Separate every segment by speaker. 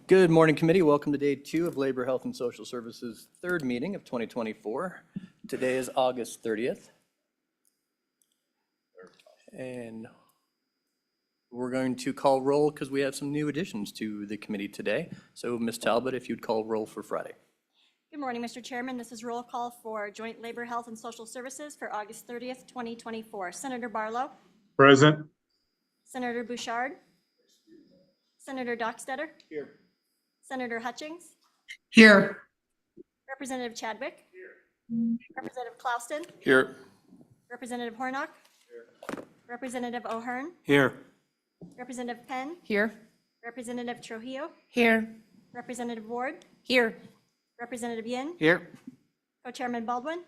Speaker 1: Good morning, committee. Welcome to day 2 of Labor, Health, and Social Services' third meeting of 2024. Today is August 30th. And we're going to call roll because we have some new additions to the committee today. So Ms. Talbot, if you'd call roll for Friday.
Speaker 2: Good morning, Mr. Chairman. This is roll call for Joint Labor, Health, and Social Services for August 30th, 2024. Senator Barlow.
Speaker 3: Present.
Speaker 2: Senator Bouchard. Senator Dockstetter.
Speaker 1: Here.
Speaker 2: Senator Hutchings.
Speaker 4: Here.
Speaker 2: Representative Chadwick. Here. Representative Clouston.
Speaker 1: Here.
Speaker 2: Representative Hornock. Here. Representative O'Hearn.
Speaker 1: Here.
Speaker 2: Representative Penn.
Speaker 4: Here.
Speaker 2: Representative Trujillo.
Speaker 4: Here.
Speaker 2: Representative Ward.
Speaker 4: Here.
Speaker 2: Representative Yin.
Speaker 1: Here.
Speaker 2: Co-Chairman Baldwin.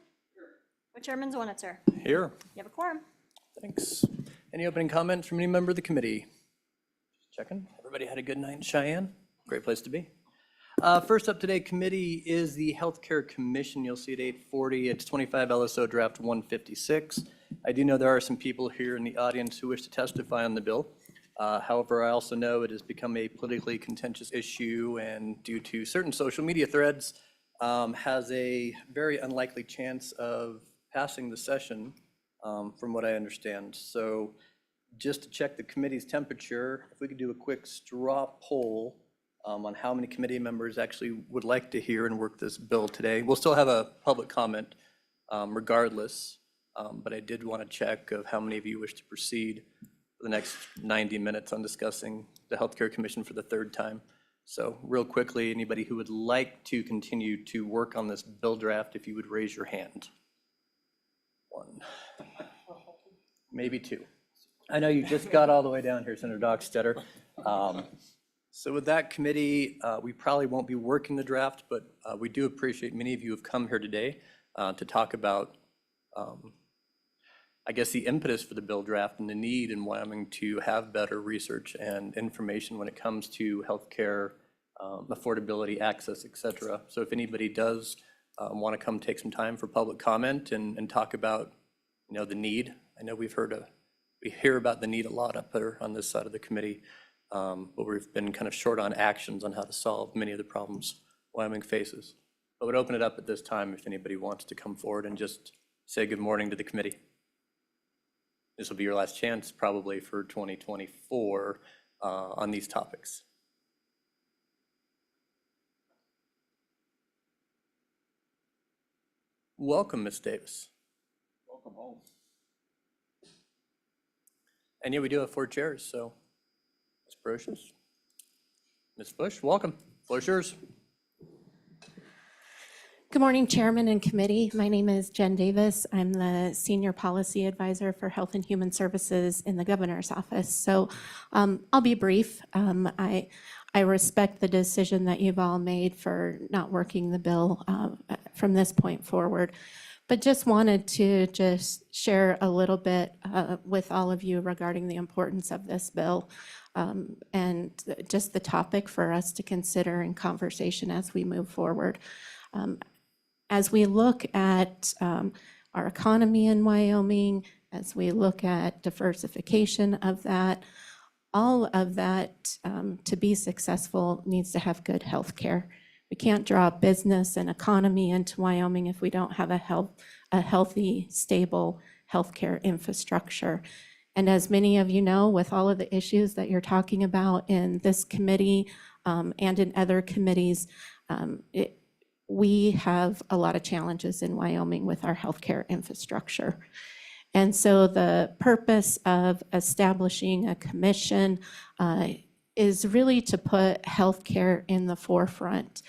Speaker 2: Co-Chairman Zwonitzer.
Speaker 1: Here.
Speaker 2: You have a quorum.
Speaker 1: Thanks. Any opening comments from any member of the committee? Checking. Everybody had a good night in Cheyenne. Great place to be. First up today, committee is the Healthcare Commission. You'll see at 8:40. It's 25 LSO Draft 156. I do know there are some people here in the audience who wish to testify on the bill. However, I also know it has become a politically contentious issue, and due to certain social media threads, has a very unlikely chance of passing the session, from what I understand. So just to check the committee's temperature, if we could do a quick straw poll on how many committee members actually would like to hear and work this bill today. We'll still have a public comment regardless, but I did want to check of how many of you wish to proceed for the next 90 minutes on discussing the Healthcare Commission for the third time. So real quickly, anybody who would like to continue to work on this bill draft, if you would raise your hand. 1, maybe 2. I know you just got all the way down here, Senator Dockstetter. So with that, committee, we probably won't be working the draft, but we do appreciate many of you have come here today to talk about, I guess, the impetus for the bill draft and the need in Wyoming to have better research and information when it comes to healthcare, affordability, access, et cetera. So if anybody does want to come take some time for public comment and talk about, the need. I know we hear about the need a lot up there on this side of the committee. But we've been kind of short on actions on how to solve many of the problems Wyoming faces. I would open it up at this time if anybody wants to come forward and just say good morning to the committee. This will be your last chance probably for 2024 on these topics. Welcome, Ms. Davis.
Speaker 3: Welcome home.
Speaker 1: And yeah, we do have 4 chairs, so. Ms. Brocious. Ms. Bush, welcome. Floor's yours.
Speaker 4: Good morning, Chairman and Committee. My name is Jen Davis. I'm the Senior Policy Advisor for Health and Human Services in the Governor's Office. So I'll be brief. I respect the decision that you've all made for not working the bill from this point forward, but just wanted to share a little bit with all of you regarding the importance of this bill. And just the topic for us to consider in conversation as we move forward. As we look at our economy in Wyoming, as we look at diversification of that, all of that to be successful needs to have good health care. We can't draw business and economy into Wyoming if we don't have a healthy, stable healthcare infrastructure. And as many of you know, with all of the issues that you're talking about in this committee and in other committees, we have a lot of challenges in Wyoming with our healthcare infrastructure. And so the purpose of establishing a commission is really to put healthcare in the forefront.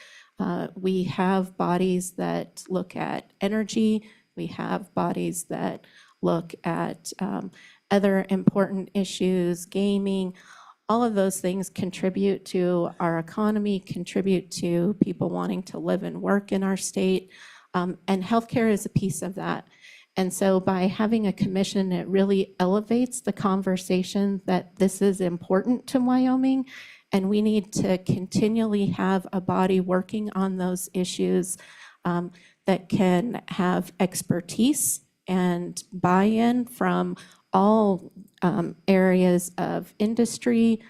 Speaker 4: We have bodies that look at energy. We have bodies that look at other important issues, gaming. All of those things contribute to our economy, contribute to people wanting to live and work in our state, and healthcare is a piece of that. And so by having a commission, it really elevates the conversation that this is important to Wyoming, and we need to continually have a body working on those issues that can have expertise and buy-in from all areas of industry,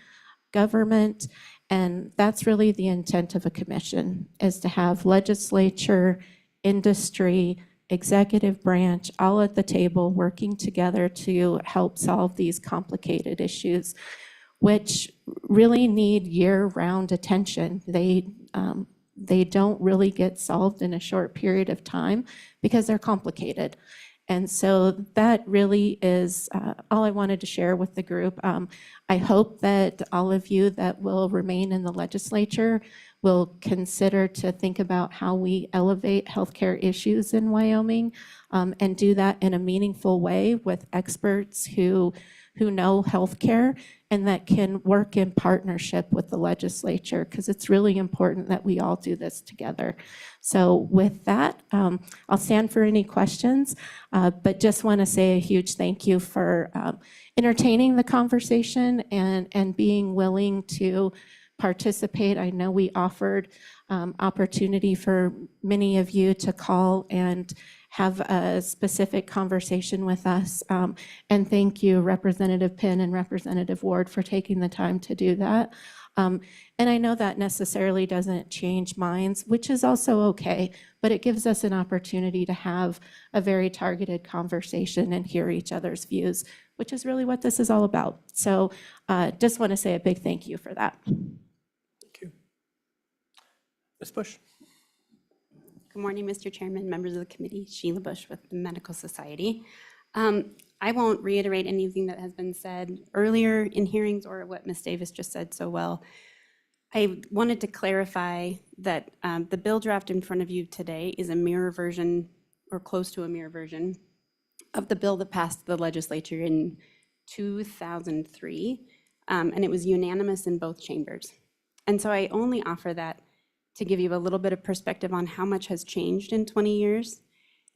Speaker 4: government, And that's really the intent of a commission, is to have legislature, industry, executive branch, all at the table working together to help solve these complicated issues, which really need year-round attention. They don't really get solved in a short period of time because they're complicated. And so that really is all I wanted to share with the group. I hope that all of you that will remain in the legislature will consider to think about how we elevate healthcare issues in Wyoming, and do that in a meaningful way with experts who know healthcare and that can work in partnership with the legislature, because it's really important that we all do this together. So with that, I'll stand for any questions, but just want to say a huge thank you for entertaining the conversation and being willing to participate. I know we offered opportunity for many of you to call and have a specific conversation with us. And thank you, Representative Penn and Representative Ward, for taking the time to do that. And I know that necessarily doesn't change minds, which is also okay, but it gives us an opportunity to have a very targeted conversation and hear each other's views, which is really what this is all about. So just want to say a big thank you for that.
Speaker 1: Thank you. Ms. Bush.
Speaker 5: Good morning, Mr. Chairman, members of the committee. Sheila Bush with the Medical Society. I won't reiterate anything that has been said earlier in hearings or what Ms. Davis just said so well. I wanted to clarify that the bill draft in front of you today is a mirror version or close to a mirror version of the bill that passed the legislature in 2003, and it was unanimous in both chambers. And so I only offer that to give you a little bit of perspective on how much has changed in 20 years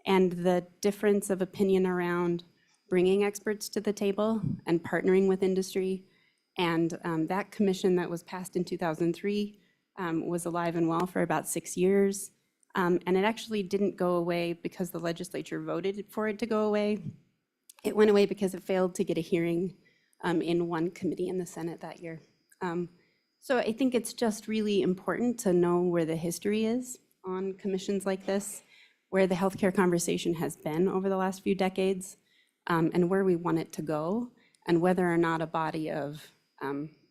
Speaker 5: and the difference of opinion around bringing experts to the table and partnering with industry. And that commission that was passed in 2003 was alive and well for about 6 years. And it actually didn't go away because the legislature voted for it to go away. It went away because it failed to get a hearing in one committee in the Senate that year. So I think it's just really important to know where the history is on commissions like this, where the healthcare conversation has been over the last few decades, and where we want it to go, and whether or not a body of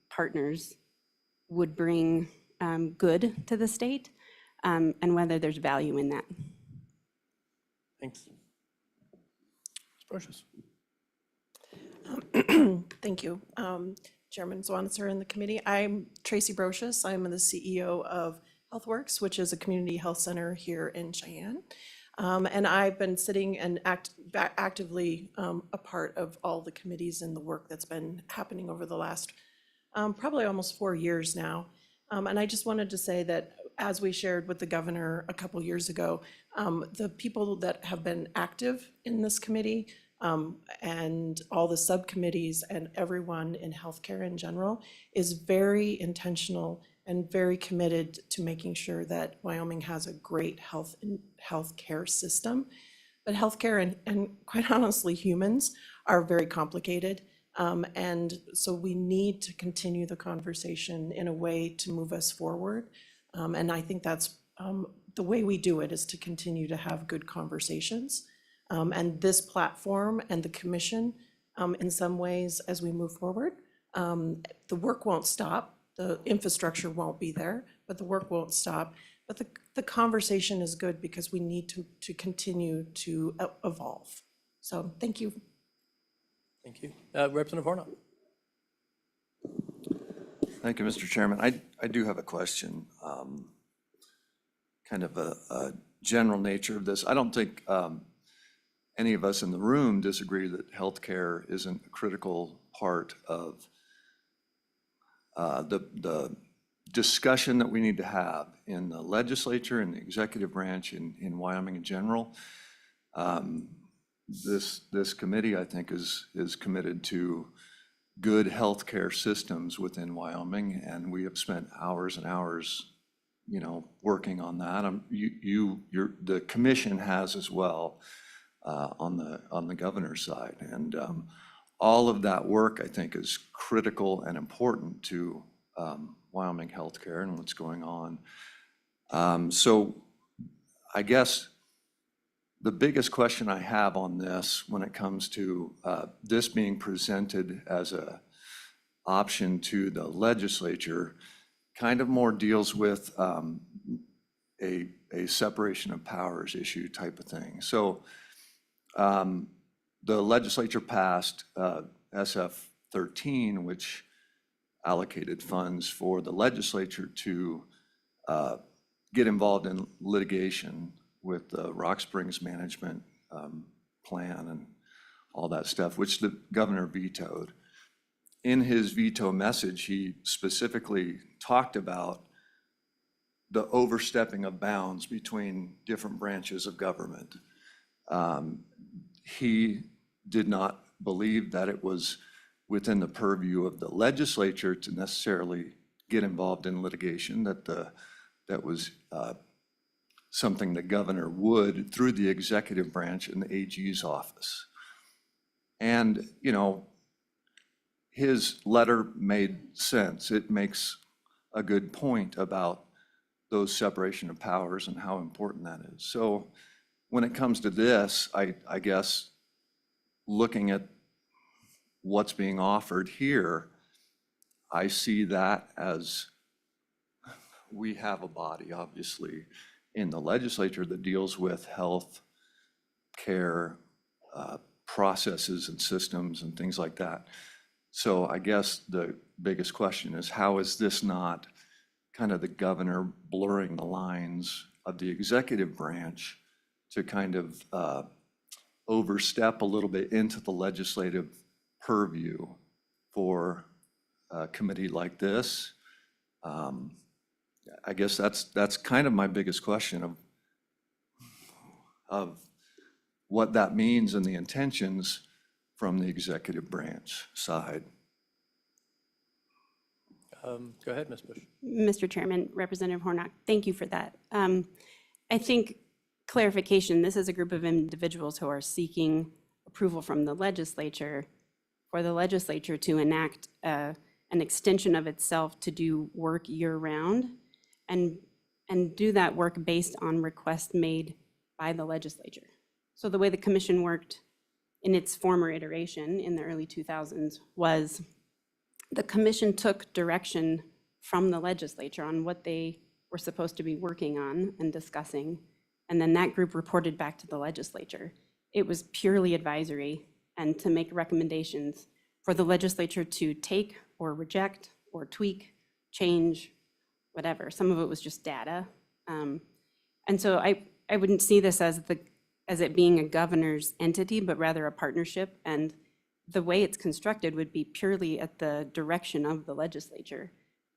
Speaker 5: partners would bring good to the state, and whether there's value in that.
Speaker 1: Thanks. Ms. Brocious.
Speaker 6: Thank you. Chairman Zwanitzer and the committee. I'm Tracy Brocious. I'm the CEO of HealthWorks, which is a community health center here in Cheyenne. And I've been sitting and actively a part of all the committees and the work that's been happening over the last probably almost 4 years now. And I just wanted to say that as we shared with the governor a couple years ago, the people that have been active in this committee and all the subcommittees and everyone in healthcare in general is very intentional and very committed to making sure that Wyoming has a great healthcare system. But healthcare and quite honestly, humans are very complicated. And so we need to continue the conversation in a way to move us forward. And I think that's the way we do it, is to continue to have good conversations. And this platform and the commission, in some ways, as we move forward, the work won't stop. The infrastructure won't be there, but the work won't stop. But the conversation is good because we need to continue to evolve. So thank you.
Speaker 1: Thank you. Representative Hornall.
Speaker 7: Thank you, Mr. Chairman. I do have a question, kind of a general nature of this. I don't think any of us in the room disagree that healthcare isn't a critical part of the discussion that we need to have in the legislature and the executive branch in Wyoming in general. This committee, I think, is committed to good healthcare systems within Wyoming, and we have spent hours and hours, working on that. The commission has as well on the governor's side, and all of that work, I think, is critical and important to Wyoming healthcare and what's going on. So I guess the biggest question I have on this when it comes to this being presented as a option to the legislature kind of more deals with a separation of powers issue type of thing. So the legislature passed SF 13, which allocated funds for the legislature to get involved in litigation with the Rock Springs Management Plan and all that stuff, which the governor vetoed. In his veto message, he specifically talked about the overstepping of bounds between different branches of government. He did not believe that it was within the purview of the legislature to necessarily get involved in litigation, that was something the governor would through the executive branch and the AG's office. And, you know, his letter made sense. It makes a good point about those separation of powers and how important that is. So when it comes to this, I guess looking at what's being offered here, I see that as we have a body, obviously, in the legislature that deals with health care processes and systems and things like that. So I guess the biggest question is, how is this not kind of the governor blurring the lines of the executive branch to kind of overstep a little bit into the legislative purview for a committee like this? I guess that's kind of my biggest question of what that means and the intentions from the executive branch side.
Speaker 1: Go ahead, Ms. Bush.
Speaker 5: Mr. Chairman, Representative Hornock, thank you for that. I think clarification, this is a group of individuals who are seeking approval from the legislature for the legislature to enact an extension of itself to do work year-round and do that work based on requests made by the legislature. So the way the commission worked in its former iteration in the early 2000s was the commission took direction from the legislature on what they were supposed to be working on and discussing, and then that group reported back to the legislature. It was purely advisory and to make recommendations for the legislature to take or reject or tweak, change, whatever. Some of it was just data. And so I wouldn't see this as it being a governor's entity, but rather a partnership. And the way it's constructed would be purely at the direction of the legislature.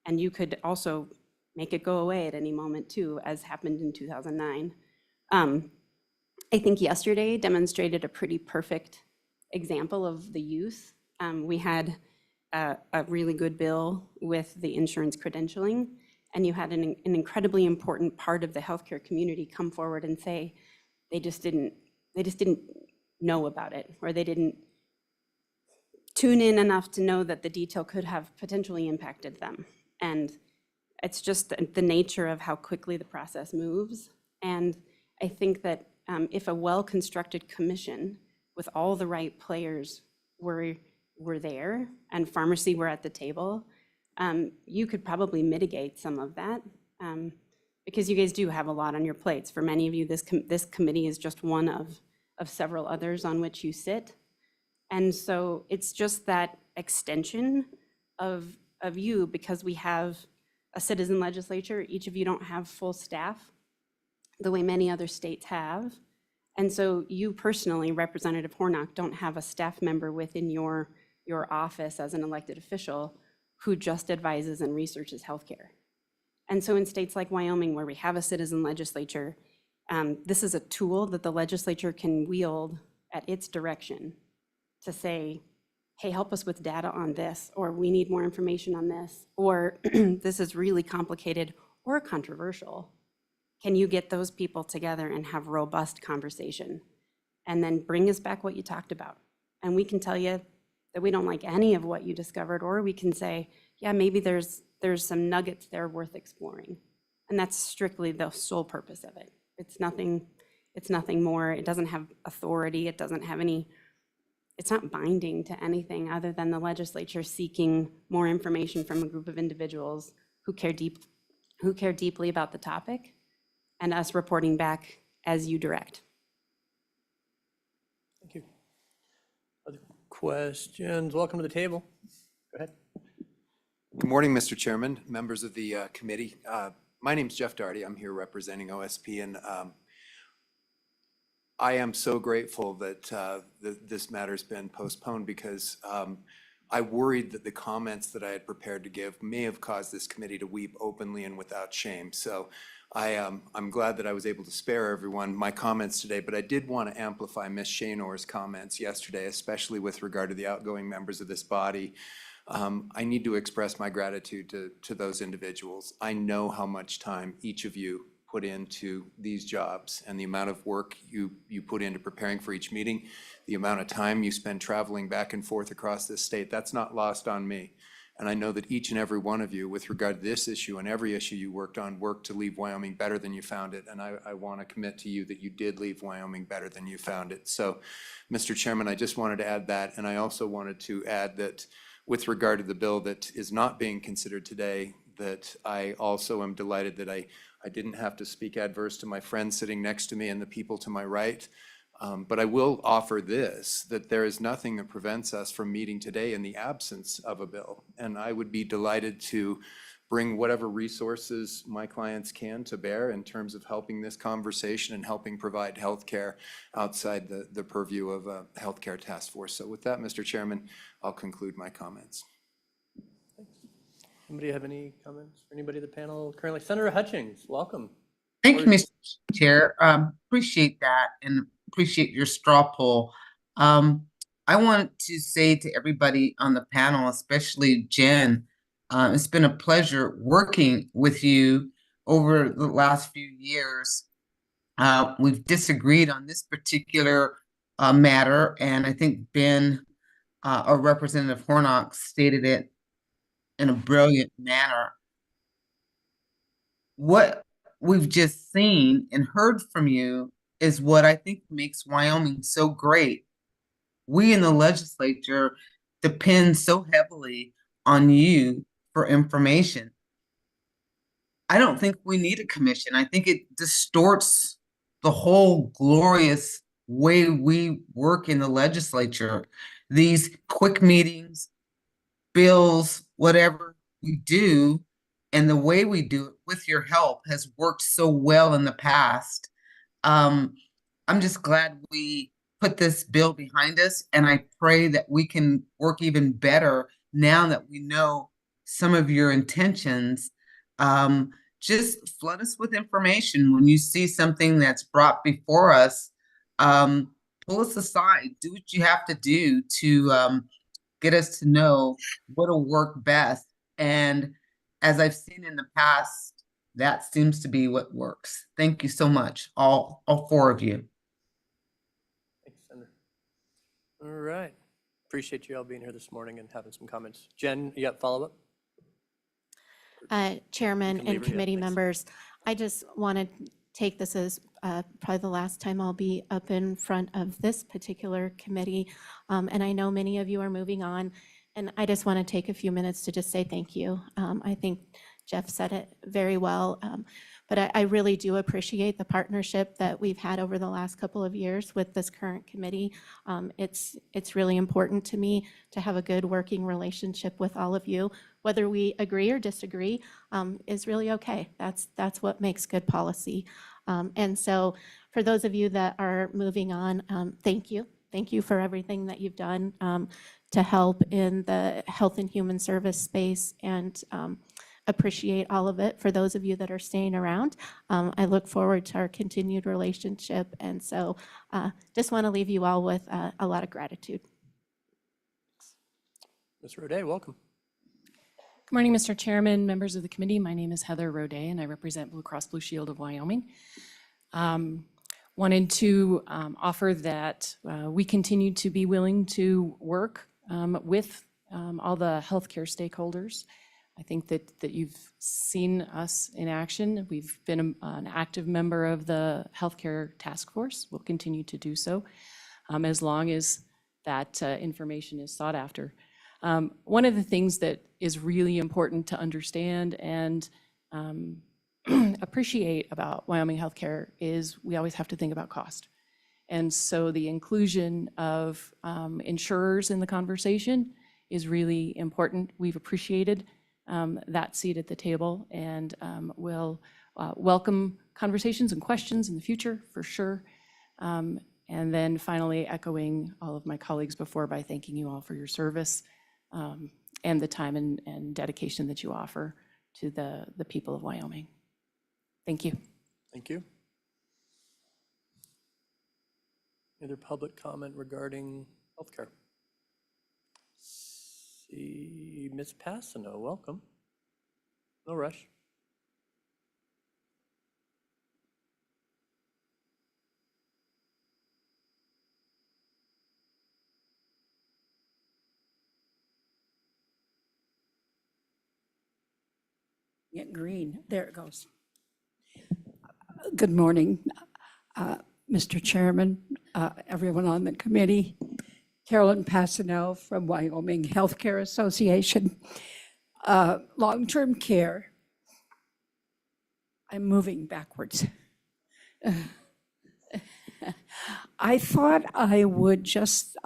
Speaker 5: And you could also make it go away at any moment too, as happened in 2009. I think yesterday demonstrated a pretty perfect example of the use. We had a really good bill with the insurance credentialing, and you had an incredibly important part of the healthcare community come forward and say they just didn't know about it, or they didn't tune in enough to know that the detail could have potentially impacted them. And it's just the nature of how quickly the process moves. And I think that if a well-constructed commission with all the right players were there and pharmacy were at the table, you could probably mitigate some of that, because you guys do have a lot on your plates. For many of you, this committee is just one of several others on which you sit. And so it's just that extension of you, because we have a citizen legislature. Each of you don't have full staff the way many other states have. And so you personally, Representative Hornock, don't have a staff member within your office as an elected official who just advises and researches healthcare. And so in states like Wyoming, where we have a citizen legislature, this is a tool that the legislature can wield at its direction to say, hey, help us with data on this, or we need more information on this, or this is really complicated or controversial. Can you get those people together and have robust conversation? And then bring us back what you talked about. And we can tell you that we don't like any of what you discovered, or we can say, yeah, maybe there's there's some nuggets there worth exploring. And that's strictly the sole purpose of it. It's nothing more. It doesn't have authority. It doesn't have any, it's not binding to anything other than the legislature seeking more information from a group of individuals who care deeply about the topic, and us reporting back as you direct.
Speaker 1: Thank you. Other questions? Welcome to the table. Go ahead.
Speaker 8: Good morning, Mr. Chairman, members of the committee. My name's Jeff Daugherty. I'm here representing OSP, and I am so grateful that this matter's been postponed because I worried that the comments that I had prepared to give may have caused this committee to weep openly and without shame. So I'm glad that I was able to spare everyone my comments today, but I did want to amplify Ms. Shaynor's comments yesterday, especially with regard to the outgoing members of this body. I need to express my gratitude to those individuals. I know how much time each of you put into these jobs and the amount of work you put into preparing for each meeting, the amount of time you spend traveling back and forth across this state. That's not lost on me. And I know that each and every one of you, with regard to this issue and every issue you worked on, worked to leave Wyoming better than you found it. And I want to commit to you that you did leave Wyoming better than you found it. So, Mr. Chairman, I just wanted to add that. And I also wanted to add that with regard to the bill that is not being considered today, that I also am delighted that I didn't have to speak adverse to my friends sitting next to me and the people to my right. But I will offer this, that there is nothing that prevents us from meeting today in the absence of a bill. And I would be delighted to bring whatever resources my clients can to bear in terms of helping this conversation and helping provide healthcare outside the purview of a healthcare task force. So with that, Mr. Chairman, I'll conclude my comments.
Speaker 1: Anybody have any comments for anybody at the panel currently? Senator Hutchings, welcome.
Speaker 9: Thank you, Mr. Chair. Appreciate that and appreciate your straw poll. I want to say to everybody on the panel, especially Jen, it's been a pleasure working with you over the last few years. We've disagreed on this particular matter, and I think Ben or Representative Hornock stated it in a brilliant manner. What we've just seen and heard from you is what I think makes Wyoming so great. We in the legislature depend so heavily on you for information. I don't think we need a commission. I think it distorts the whole glorious way we work in the legislature. These quick meetings, bills, whatever we do, and the way we do it with your help has worked so well in the past. I'm just glad we put this bill behind us, and I pray that we can work even better now that we know some of your intentions. Just flood us with information when you see something that's brought before us. Pull us aside, do what you have to do to get us to know what'll work best. And as I've seen in the past, that seems to be what works. Thank you so much, all four of you.
Speaker 1: Thanks, Senator. All right. Appreciate you all being here this morning and having some comments. Jen, you got follow-up?
Speaker 4: Chairman
Speaker 1: can leave
Speaker 4: and
Speaker 1: her, yeah,
Speaker 4: committee
Speaker 1: thanks.
Speaker 4: members, I just want to take this as probably the last time I'll be up in front of this particular committee. And I know many of you are moving on, and I just want to take a few minutes to just say thank you. I think Jeff said it very well, but I really do appreciate the partnership that we've had over the last couple of years with this current committee. It's really important to me to have a good working relationship with all of you. Whether we agree or disagree is really okay. That's what makes good policy. And so for those of you that are moving on, thank you. Thank you for everything that you've done to help in the health and human service space, and appreciate all of it. For those of you that are staying around, I look forward to our continued relationship. And so just want to leave you all with a lot of gratitude.
Speaker 1: Ms. Roday, welcome.
Speaker 10: Good morning, Mr. Chairman, members of the committee. My name is Heather Roday, and I represent Blue Cross Blue Shield of Wyoming. Wanted to offer that we continue to be willing to work with all the healthcare stakeholders I think that you've seen us in action. We've been an active member of the Healthcare Task Force. We'll continue to do so as long as that information is sought after. One of the things that is really important to understand and appreciate about Wyoming healthcare is we always have to think about cost. And so the inclusion of insurers in the conversation is really important. We've appreciated that seat at the table, and we'll welcome conversations and questions in the future for sure. And then finally, echoing all of my colleagues before by thanking you all for your service and the time and dedication that you offer to the people of Wyoming. Thank you.
Speaker 1: Thank you. Any other public comment regarding healthcare? See Ms. Passano, welcome. No rush.
Speaker 11: Get green. There it goes. Good morning, Mr. Chairman, everyone on the committee. Carolyn Passano from Wyoming Healthcare Association. Long-term care. I'm moving backwards. I thought I would just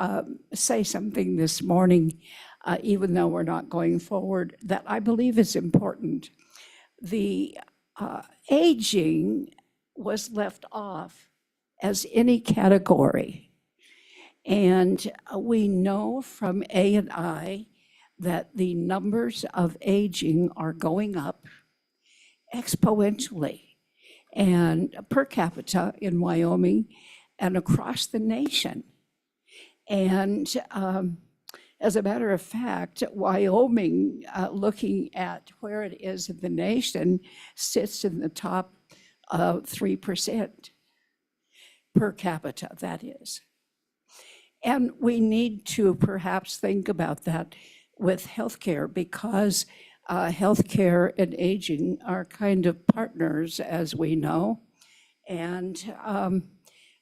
Speaker 11: say something this morning, even though we're not going forward, that I believe is important. The aging was left off as any category. And we know from A&I that the numbers of aging are going up exponentially, and per capita in Wyoming and across the nation. And as a matter of fact, Wyoming, looking at where it is in the nation, sits in the top 3% per capita, that is. And we need to perhaps think about that with healthcare, because healthcare and aging are kind of partners, as we know. And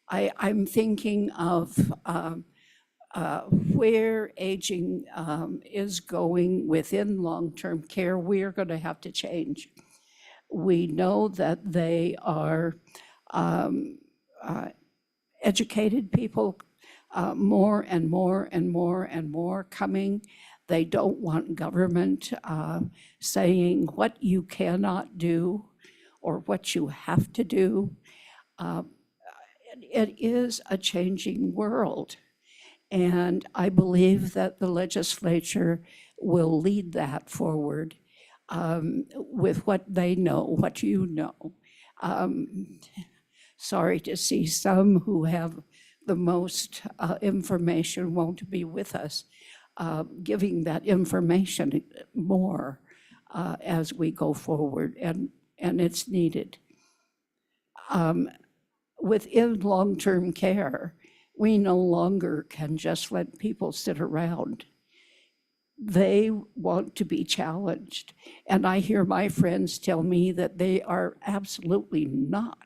Speaker 11: I'm thinking of where aging is going within long-term care. We are going to have to change. We know that they are educated people, more and more and more and more coming. They don't want government saying what you cannot do or what you have to do. It is a changing world. And I believe that the legislature will lead that forward with what they know, what you know. Sorry to see some who have the most information won't be with us, giving that information more as we go forward, and it's needed. Within long-term care, we no longer can just let people sit around. They want to be challenged. And I hear my friends tell me that they are absolutely not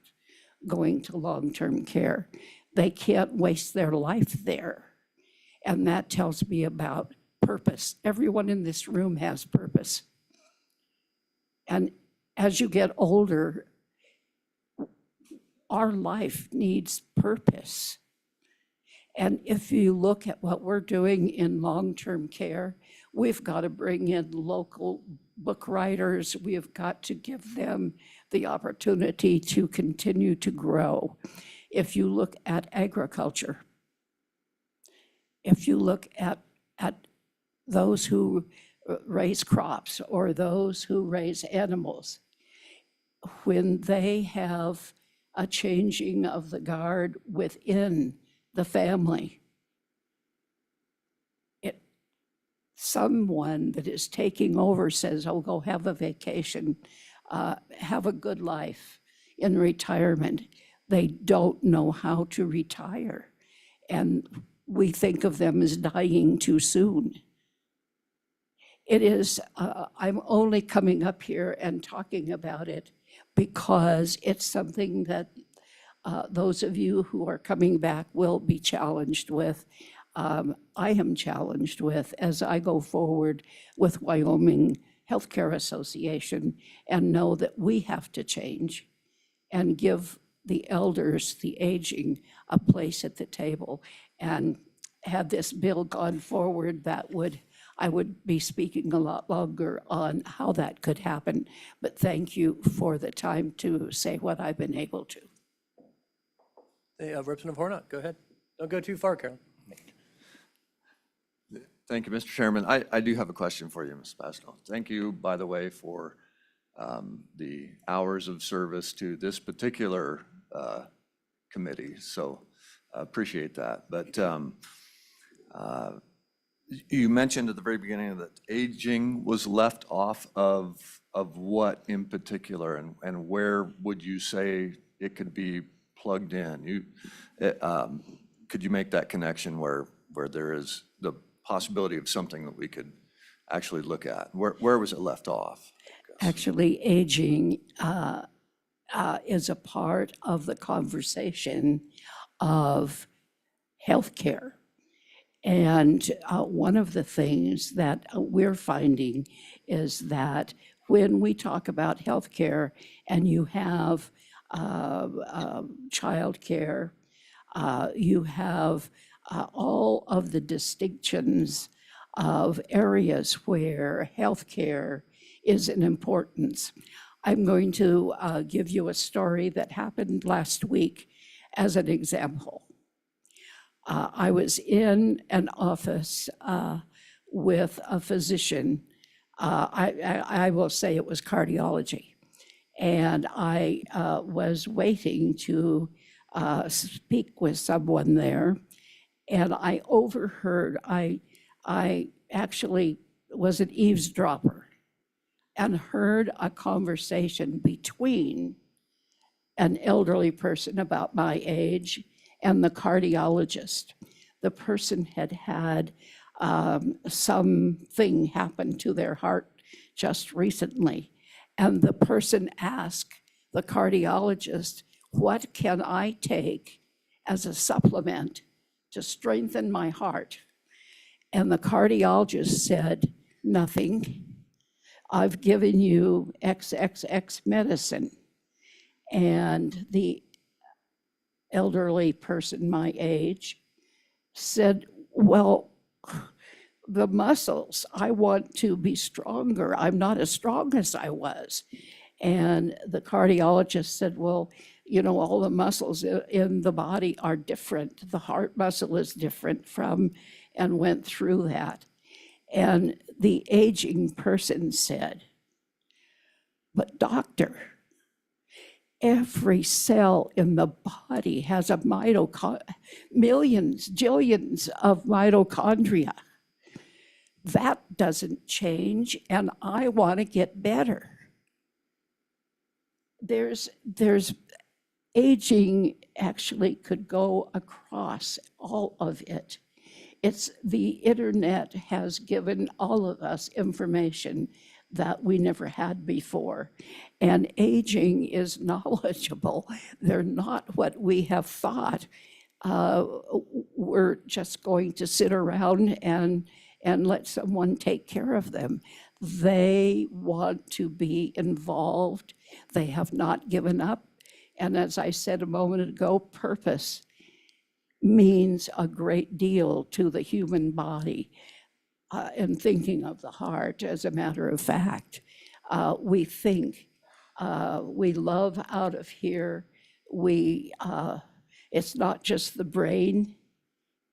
Speaker 11: going to long-term care. They can't waste their life there. And that tells me about purpose. Everyone in this room has purpose. And as you get older, our life needs purpose. And if you look at what we're doing in long-term care, we've got to bring in local book writers. We've got to give them the opportunity to continue to grow. If you look at agriculture, if you look at those who raise crops or those who raise animals, when they have a changing of the guard within the family, someone that is taking over says, oh, go have a vacation, have a good life in retirement. They don't know how to retire. And we think of them as dying too soon. it is, I'm only coming up here and talking about it because it's something that those of you who are coming back will be challenged with. I am challenged with as I go forward with Wyoming Healthcare Association and know that we have to change and give the elders, the aging, a place at the table. And had this bill gone forward, I would be speaking a lot longer on how that could happen. But thank you for the time to say what I've been able to.
Speaker 1: Hey, Representative Hornok, go ahead. Don't go too far, Carol.
Speaker 7: Thank you, Mr. Chairman. I do have a question for you, Ms. Bastow. Thank you, by the way, for the hours of service to this particular committee. So I appreciate that. But you mentioned at the very beginning that aging was left off of what in particular, and where would you say it could be plugged in? Could you make that connection where there is the possibility of something that we could actually look at? Where was it left off?
Speaker 11: Actually, aging is a part of the conversation of healthcare. And one of the things that we're finding is that when we talk about healthcare and you have childcare, you have all of the distinctions of areas where healthcare is an importance. I'm going to give you a story that happened last week as an example. I was in an office with a physician. I will say it was cardiology. And I was waiting to speak with someone there. And I overheard, I actually was an eavesdropper and heard a conversation between an elderly person about my age and the cardiologist. The person had had something happen to their heart just recently. And the person asked the cardiologist, what can I take as a supplement to strengthen my heart? And the cardiologist said, nothing. I've given you XXX medicine. And the elderly person my age said, well, the muscles, I want to be stronger. I'm not as strong as I was. And the cardiologist said, well, you know, all the muscles in the body are different. The heart muscle is different from, and went through that. And the aging person said, but doctor, every cell in the body has a millions, jillions of mitochondria. That doesn't change, and I want to get better. There's aging actually could go across all of it. It's the internet has given all of us information that we never had before. And aging is knowledgeable. They're not what we have thought. We're just going to sit around and let someone take care of them. They want to be involved. They have not given up. And as I said a moment ago, purpose means a great deal to the human body. And thinking of the heart, as a matter of fact, we think, we love out of here. It's not just the brain,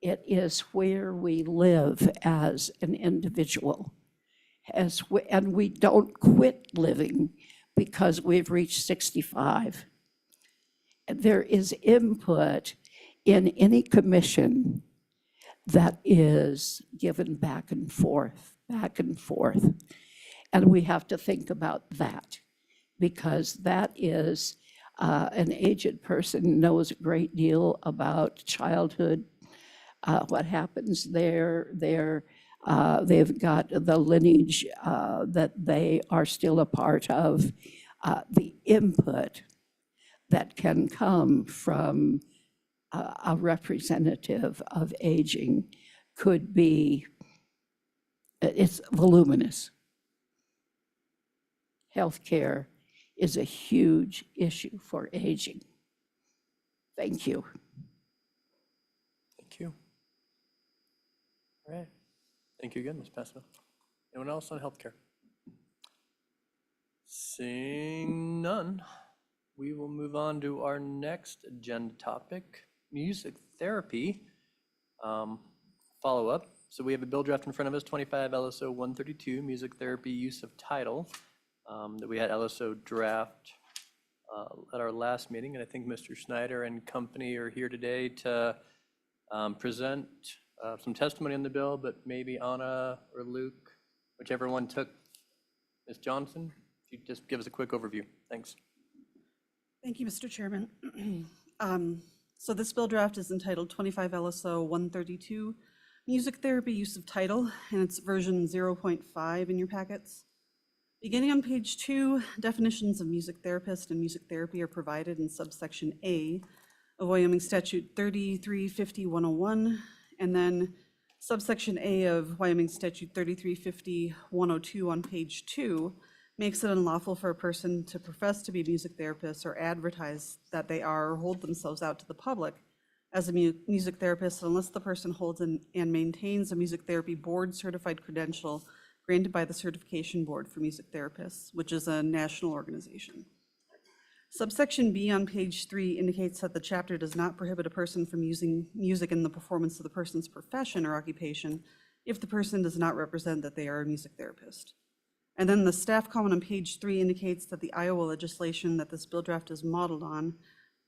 Speaker 11: it is where we live as an individual. And we don't quit living because we've reached 65. There is input in any commission that is given back and forth. And we have to think about that, because that is, an aged person knows a great deal about childhood, what happens there, their They've got the lineage that they are still a part of, the input that can come from a representative of aging could be, it's voluminous. Healthcare is a huge issue for aging. Thank you.
Speaker 1: Thank you. All right. Thank you again, Ms. Passman. Anyone else on healthcare? Seeing none, we will move on to our next agenda topic, music therapy. Follow-up. So we have a bill draft in front of us, 25 LSO 132, music therapy use of title, that we had LSO draft at our last meeting. And I think Mr. Schneider and company are here today to present some testimony on the bill, but maybe Anna or Luke, whichever one took. Ms. Johnson, if you just give us a quick overview. Thanks.
Speaker 12: Thank you, Mr. Chairman. So this bill draft is entitled 25 LSO 132, Music Therapy Use of Title, and it's version 0.5 in your packets. Beginning on page 2, definitions of music therapist and music therapy are provided in subsection A of Wyoming Statute 3350-101, and then subsection A of Wyoming Statute 3350-102 on page 2 makes it unlawful for a person to profess to be a music therapist or advertise that they are or hold themselves out to the public as a music therapist unless the person holds and maintains a music therapy board certified credential granted by the Certification Board for Music Therapists, which is a national organization. Subsection B on page 3 indicates that the chapter does not prohibit a person from using music in the performance of the person's profession or occupation if the person does not represent that they are a music therapist. And then the staff comment on page 3 indicates that the Iowa legislation that this bill draft is modeled on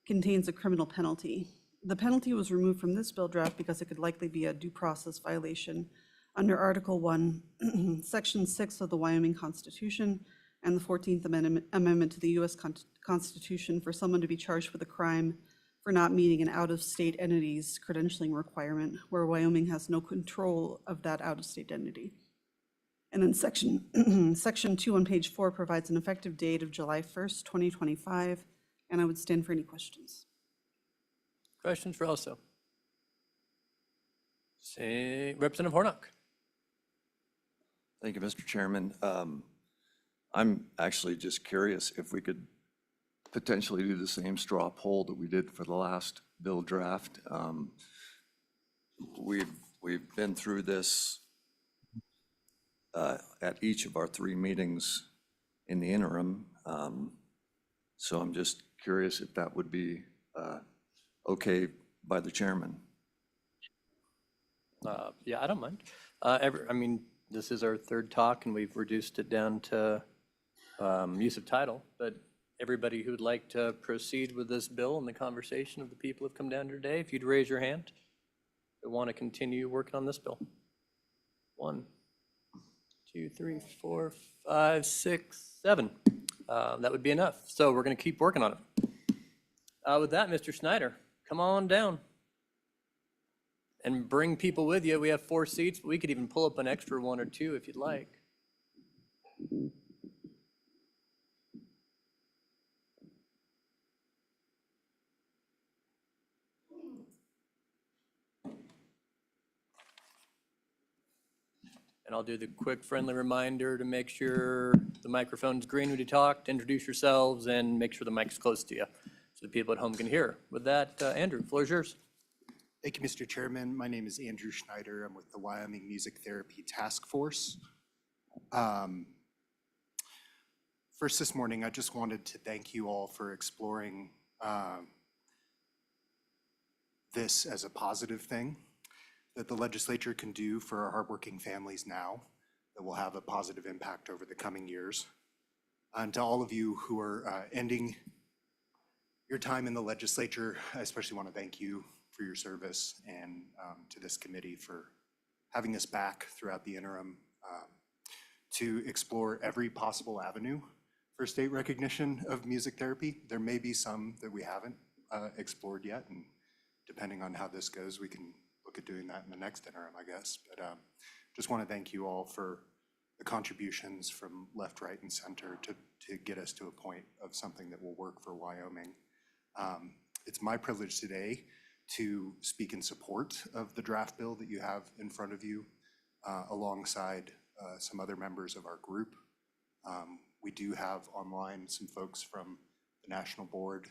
Speaker 12: contains a criminal penalty. The penalty was removed from this bill draft because it could likely be a due process violation under Article 1, Section 6 of the Wyoming Constitution and the 14th Amendment to the U.S. Constitution for someone to be charged with a crime for not meeting an out-of-state entity's credentialing requirement, where Wyoming has no control of that out-of-state entity. And then section 2 on page 4 provides an effective date of July 1st, 2025, and I would stand for any questions.
Speaker 1: Questions for also? Say, Representative Hornock.
Speaker 7: Thank you, Mr. Chairman. I'm actually just curious if we could potentially do the same straw poll that we did for the last bill draft. We've been through this at each of our 3 meetings in the interim. So I'm just curious if that would be okay by the chairman.
Speaker 1: Yeah, I don't mind. I mean, this is our 3rd talk and we've reduced it down to use of title, but everybody who would like to proceed with this bill and the conversation of the people who have come down today, if you'd raise your hand, that want to continue working on this bill. 1, 2, 3, 4, 5, 6, 7. That would be enough. So we're going to keep working on it. With that, Mr. Schneider, come on down and bring people with you. We have 4 seats, but we could even pull up an extra 1 or 2 if you'd like. And I'll do the quick friendly reminder to make sure the microphone's green when you talk, to introduce yourselves and make sure the mic's close to you so the people at home can hear. With that, Andrew, floor is yours.
Speaker 13: Thank you, Mr. Chairman. My name is Andrew Schneider. I'm with the Wyoming Music Therapy Task Force. First this morning, I just wanted to thank you all for exploring this as a positive thing that the legislature can do for our hardworking families now that will have a positive impact over the coming years. And to all of you who are ending your time in the legislature, I especially want to thank you for your service and to this committee for having us back throughout the interim to explore every possible avenue for state recognition of music therapy. There may be some that we haven't explored yet, and depending on how this goes, we can look at doing that in the next interim, I guess. But just want to thank you all for the contributions from left, right, and center to get us to a point of something that will work for Wyoming. It's my privilege today to speak in support of the draft bill that you have in front of you, alongside some other members of our group. We do have online some folks from the National Board.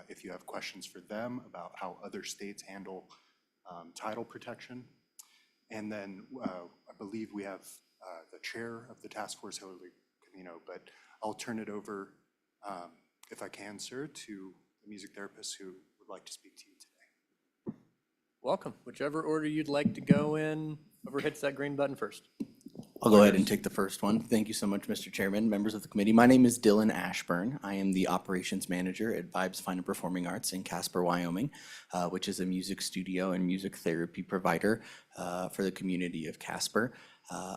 Speaker 13: If you have questions for them about how other states handle title protection. And then I believe we have the chair of the task force, Hillary Camino, but I'll turn it over, if I can, sir, to the music therapist who would like to speak to you today.
Speaker 1: Welcome. Whichever order you'd like to go in, whoever hits that green button first.
Speaker 14: I'll go ahead and take the first one. Thank you so much, Mr. Chairman, members of the committee. My name is Dylan Ashburn. I am the operations manager at Vibes Fine and Performing Arts in Casper, Wyoming, which is a music studio and music therapy provider for the community of Casper.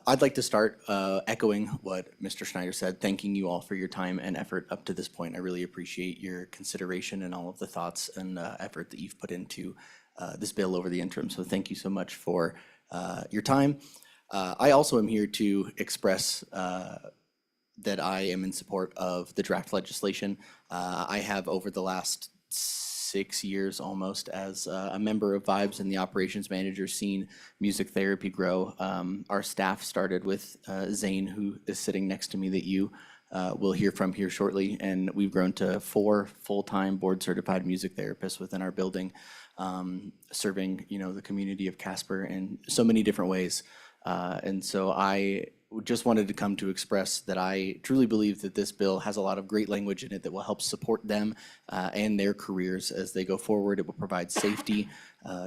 Speaker 14: I'd like to start echoing what Mr. Schneider said, thanking you all for your time and effort up to this point. I really appreciate your consideration and all of the thoughts and effort that you've put into this bill over the interim. So thank you so much for your time. I also am here to express that I am in support of the draft legislation. I have, over the last 6 years almost, as a member of Vibes and the operations manager, seen music therapy grow. Our staff started with Zane, who is sitting next to me, that you will hear from here shortly, and we've grown to 4 full-time board-certified music therapists within our building, serving, the community of Casper in so many different ways. And so I just wanted to come to express that I truly believe that this bill has a lot of great language in it that will help support them and their careers as they go forward. It will provide safety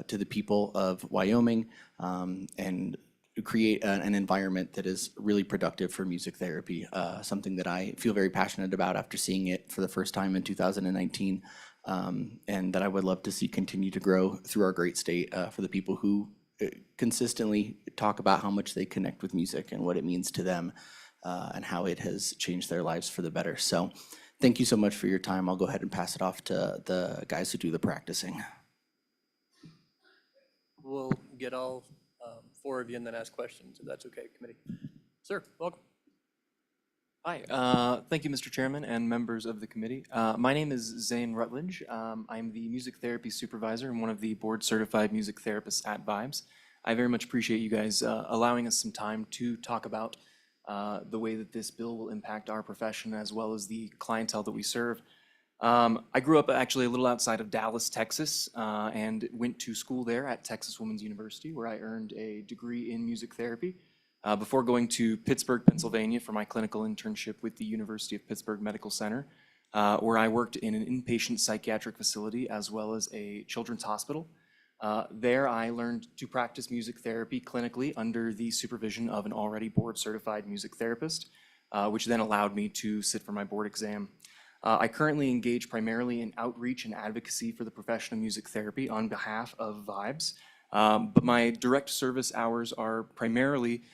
Speaker 14: to the people of Wyoming and create an environment that is really productive for music therapy, something that I feel very passionate about after seeing it for the first time in 2019, and that I would love to see continue to grow through our great state for the people who consistently talk about how much they connect with music and what it means to them and how it has changed their lives for the better. So thank you so much for your time. I'll go ahead and pass it off to the guys who do the practicing.
Speaker 1: We'll get all 4 of you and then ask questions, if that's okay, committee. Sir, welcome.
Speaker 15: Hi, thank you, Mr. Chairman and members of the committee. My name is Zane Rutledge. I'm the music therapy supervisor and one of the board-certified music therapists at Vibes. I very much appreciate you guys allowing us some time to talk about the way that this bill will impact our profession as well as the clientele that we serve. I grew up actually a little outside of Dallas, Texas, and went to school there at Texas Women's University, where I earned a degree in music therapy. Before going to Pittsburgh, Pennsylvania for my clinical internship with the University of Pittsburgh Medical Center, where I worked in an inpatient psychiatric facility as well as a children's hospital. There I learned to practice music therapy clinically under the supervision of an already board-certified music therapist, which then allowed me to sit for my board exam. I currently engage primarily in outreach and advocacy for the profession of music therapy on behalf of Vibes, but my direct service hours are primarily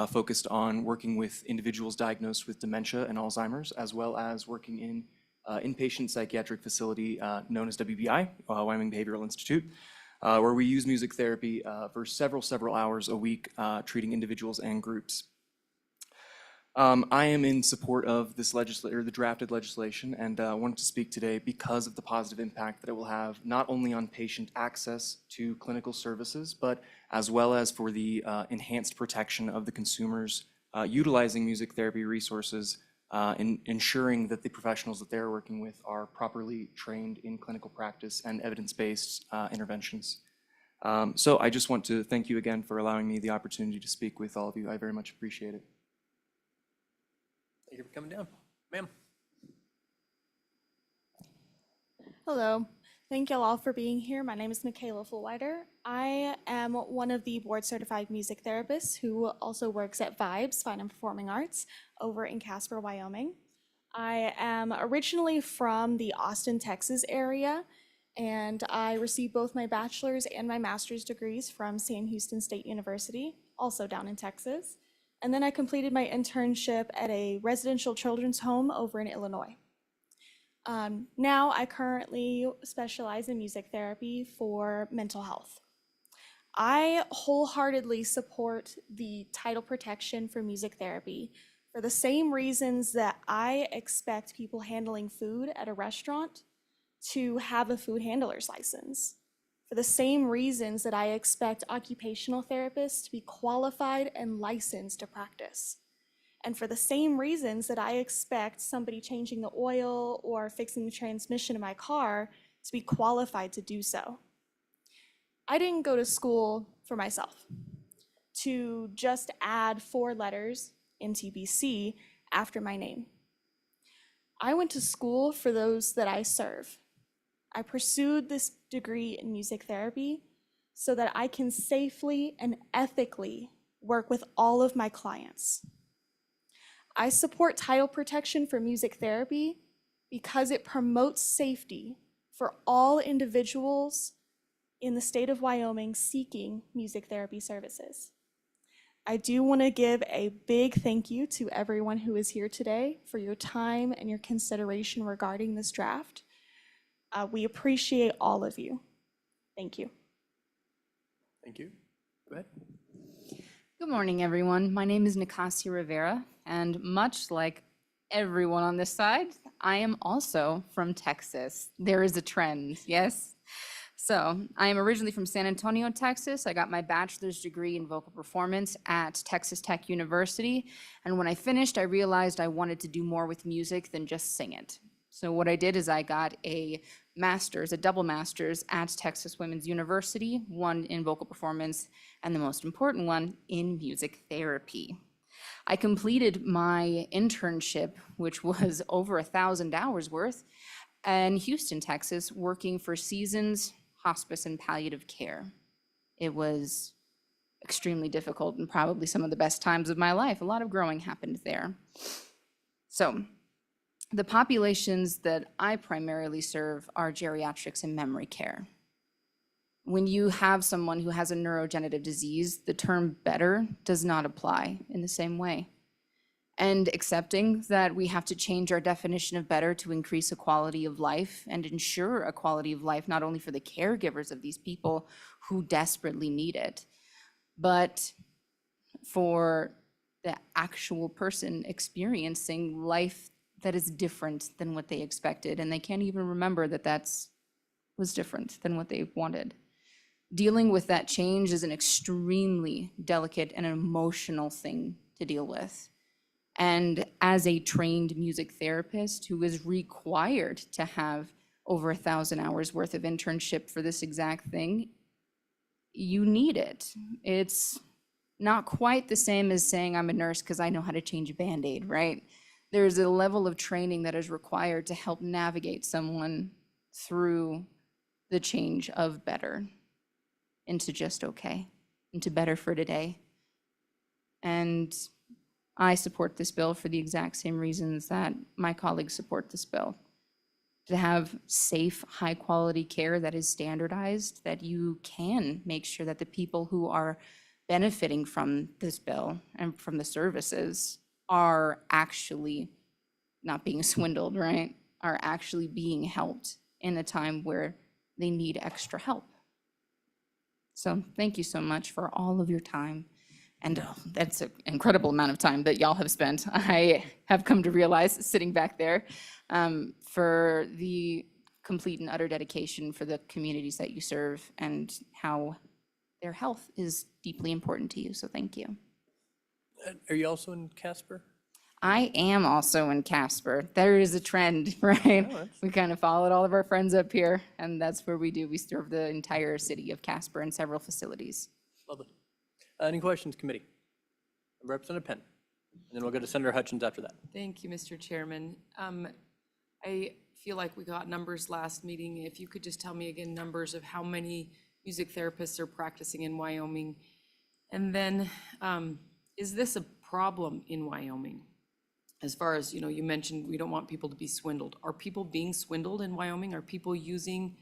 Speaker 15: focused on working with individuals diagnosed with dementia and Alzheimer's, as well as working in inpatient psychiatric facility known as WBI, Wyoming Behavioral Institute, where we use music therapy for several hours a week, treating individuals and groups. I am in support of this the drafted legislation, and wanted to speak today because of the positive impact that it will have not only on patient access to clinical services, but as well as for the enhanced protection of the consumers utilizing music therapy resources, in ensuring that the professionals that they're working with are properly trained in clinical practice and evidence-based interventions. So I just want to thank you again for allowing me the opportunity to speak with all of you. I very much appreciate it.
Speaker 1: Thank you for coming down. Ma'am.
Speaker 16: Hello. Thank you all for being here. My name is Michaela Fullwider. I am one of the board-certified music therapists who also works at Vibes Fine and Performing Arts over in Casper, Wyoming. I am originally from the Austin, Texas area, and I received both my bachelor's and my master's degrees from Sam Houston State University, also down in Texas. And then I completed my internship at a residential children's home over in Illinois. Now I currently specialize in music therapy for mental health. I wholeheartedly support the title protection for music therapy for the same reasons that I expect people handling food at a restaurant to have a food handler's license. For the same reasons that I expect occupational therapists to be qualified and licensed to practice. And for the same reasons that I expect somebody changing the oil or fixing the transmission of my car to be qualified to do so. I didn't go to school for myself to just add 4 letters in TBC after my name. I went to school for those that I serve. I pursued this degree in music therapy so that I can safely and ethically work with all of my clients. I support title protection for music therapy because it promotes safety for all individuals in the state of Wyoming seeking music therapy services. I do want to give a big thank you to everyone who is here today for your time and your consideration regarding this draft. We appreciate all of you. Thank you.
Speaker 1: Thank you. Go ahead.
Speaker 17: Good morning, everyone. My name is Nicasia Rivera, and much like everyone on this side, I am also from Texas. There is a trend, yes? So I am originally from San Antonio, Texas. I got my bachelor's degree in vocal performance at Texas Tech University. And when I finished, I realized I wanted to do more with music than just sing it. So what I did is I got a master's, a double master's at Texas Women's University, one in vocal performance, and the most important one in music therapy. I completed my internship, which was over 1,000 hours worth, in Houston, Texas, working for Seasons Hospice and Palliative Care. It was extremely difficult and probably some of the best times of my life. A lot of growing happened there. So the populations that I primarily serve are geriatrics and memory care. When you have someone who has a neurodegenerative disease, the term better does not apply in the same way. And accepting that we have to change our definition of better to increase a quality of life and ensure a quality of life not only for the caregivers of these people who desperately need it, but for the actual person experiencing life that is different than what they expected, and they can't even remember that was different than what they wanted. Dealing with that change is an extremely delicate and emotional thing to deal with. And as a trained music therapist who is required to have over 1,000 hours worth of internship for this exact thing, you need it. It's not quite the same as saying I'm a nurse because I know how to change a Band-Aid, right? There's a level of training that is required to help navigate someone through the change of better into just okay, into better for today. And I support this bill for the exact same reasons that my colleagues support this bill. To have safe, high-quality care that is standardized, that you can make sure that the people who are benefiting from this bill and from the services are actually not being swindled, right? Are actually being helped in a time where they need extra help. So thank you so much for all of your time. And that's an incredible amount of time that y'all have spent. I have come to realize, sitting back there, for the complete and utter dedication for the communities that you serve and how their health is deeply important to you. So thank you.
Speaker 1: Are you also in Casper?
Speaker 17: I am also in Casper. There is a trend, right? We kind of followed all of our friends up here, and that's where we do. We serve the entire city of Casper in several facilities.
Speaker 1: Lovely. Any questions, committee? Representative Penn. And then we'll go to Senator Hutchins after that.
Speaker 18: Thank you, Mr. Chairman. I feel like we got numbers last meeting. If you could just tell me again numbers of how many music therapists are practicing in Wyoming. And then is this a problem in Wyoming? As far as, you mentioned we don't want people to be swindled. Are people being swindled in Wyoming? Are people using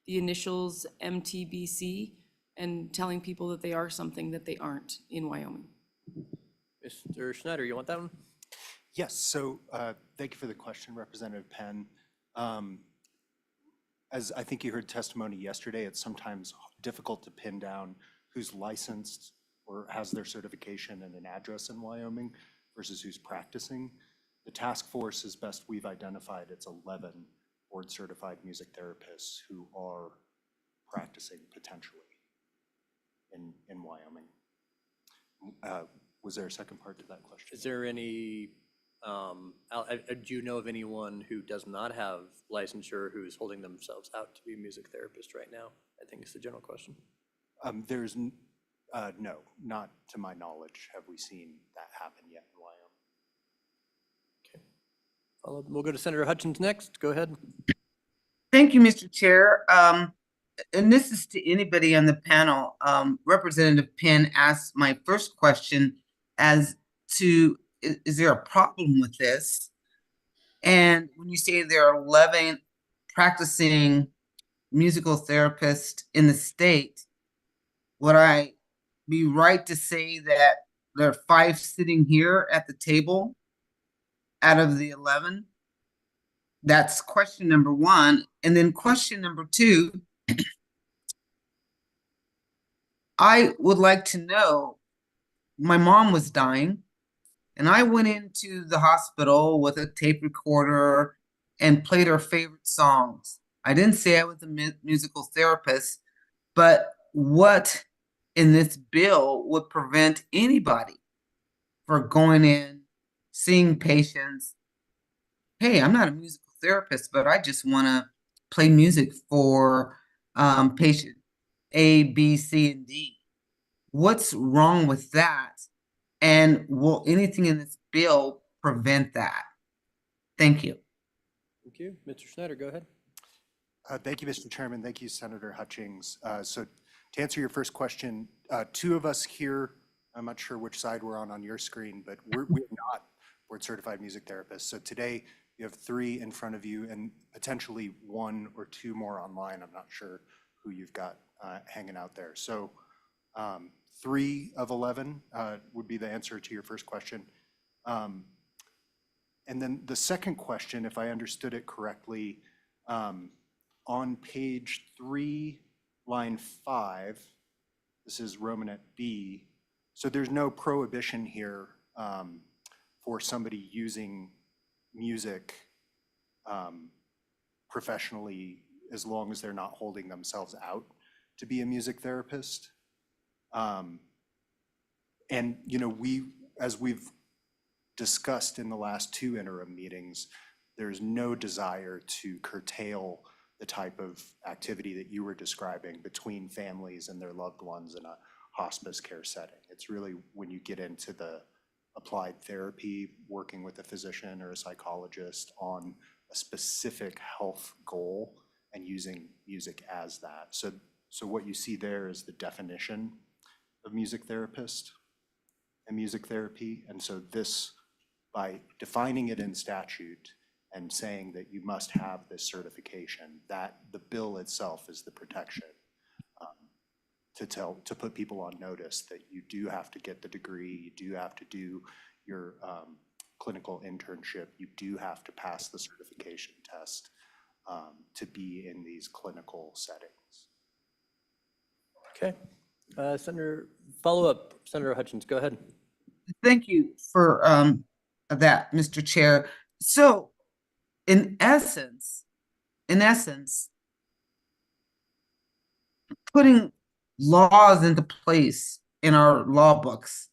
Speaker 18: the initials MTBC and telling people that they are something that they aren't in Wyoming?
Speaker 1: Mr. Schneider, you want that one?
Speaker 13: Yes, so thank you for the question, Representative Penn. As I think you heard testimony yesterday, it's sometimes difficult to pin down who's licensed or has their certification and an address in Wyoming versus who's practicing. The task force, as best we've identified, it's 11 board-certified music therapists who are practicing potentially in Wyoming. Was there a second part to that question?
Speaker 1: Is there any, do you know of anyone who does not have licensure who's holding themselves out to be a music therapist right now? I think is the general question.
Speaker 13: There's, no, not to my knowledge, have we seen that happen yet in Wyoming.
Speaker 1: We'll go to Senator Hutchins next. Go ahead.
Speaker 9: Thank you, Mr. Chair. And this is to anybody on the panel. Representative Penn asked my first question as to, is there a problem with this? And when you say there are 11 practicing musical therapists in the state, would I be right to say that there are 5 sitting here at the table out of the 11? That's question number 1. And then question number 2, I would like to know, my mom was dying and I went into the hospital with a tape recorder and played her favorite songs. I didn't say I was a musical therapist, but what in this bill would prevent anybody from going in, seeing patients? Hey, I'm not a musical therapist, but I just want to play music for patient A, B, C, and D. What's wrong with that? And will anything in this bill prevent that? Thank you.
Speaker 1: Thank you. Mr. Schneider, go ahead.
Speaker 13: Thank you, Mr. Chairman. Thank you, Senator Hutchings. So to answer your first question, 2 of us here, I'm not sure which side we're on your screen, but we're not board-certified music therapists. So today you have 3 in front of you and potentially 1 or 2 more online. I'm not sure who you've got hanging out there. So 3 of 11 would be the answer to your first question. And then the second question, if I understood it correctly, on page 3, line 5, this is Romanet B. So there's no prohibition here for somebody using music professionally, as long as they're not holding themselves out to be a music therapist. And as we've discussed in the last 2 interim meetings, there's no desire to curtail the type of activity that you were describing between families and their loved ones in a hospice care setting. It's really when you get into the applied therapy, working with a physician or a psychologist on a specific health goal and using music as that. So what you see there is the definition of music therapist and music therapy. And so this, by defining it in statute and saying that you must have this certification, that the bill itself is the protection to put people on notice that you do have to get the degree, you do have to do your clinical internship, you do have to pass the certification test to be in these clinical settings.
Speaker 1: Okay. Senator, follow up, Senator Hutchins, go ahead.
Speaker 9: Thank you for that, Mr. Chair. So in essence, putting laws into place in our law books,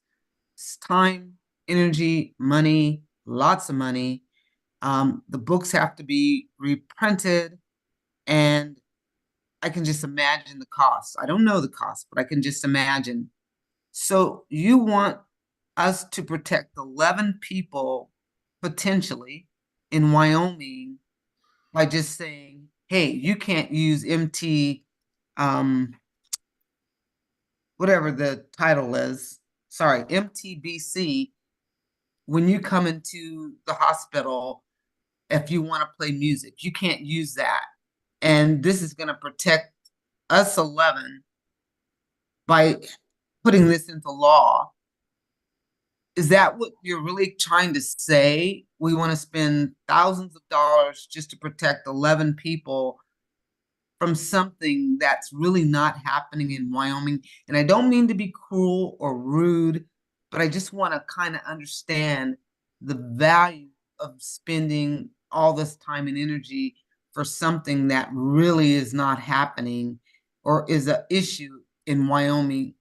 Speaker 9: it's time, energy, money, lots of money. The books have to be reprinted, and I can just imagine the cost. I don't know the cost, but I can just imagine. So you want us to protect 11 people potentially in Wyoming by just saying, hey, you can't use MT, whatever the title is, sorry, MTBC, when you come into the hospital, if you want to play music, you can't use that. And this is going to protect us 11 by putting this into law. Is that what you're really trying to say? We want to spend thousands of dollars just to protect 11 people from something that's really not happening in Wyoming. And I don't mean to be cruel or rude, but I just want to kind of understand the value of spending all this time and energy for something that really is not happening or is an issue in Wyoming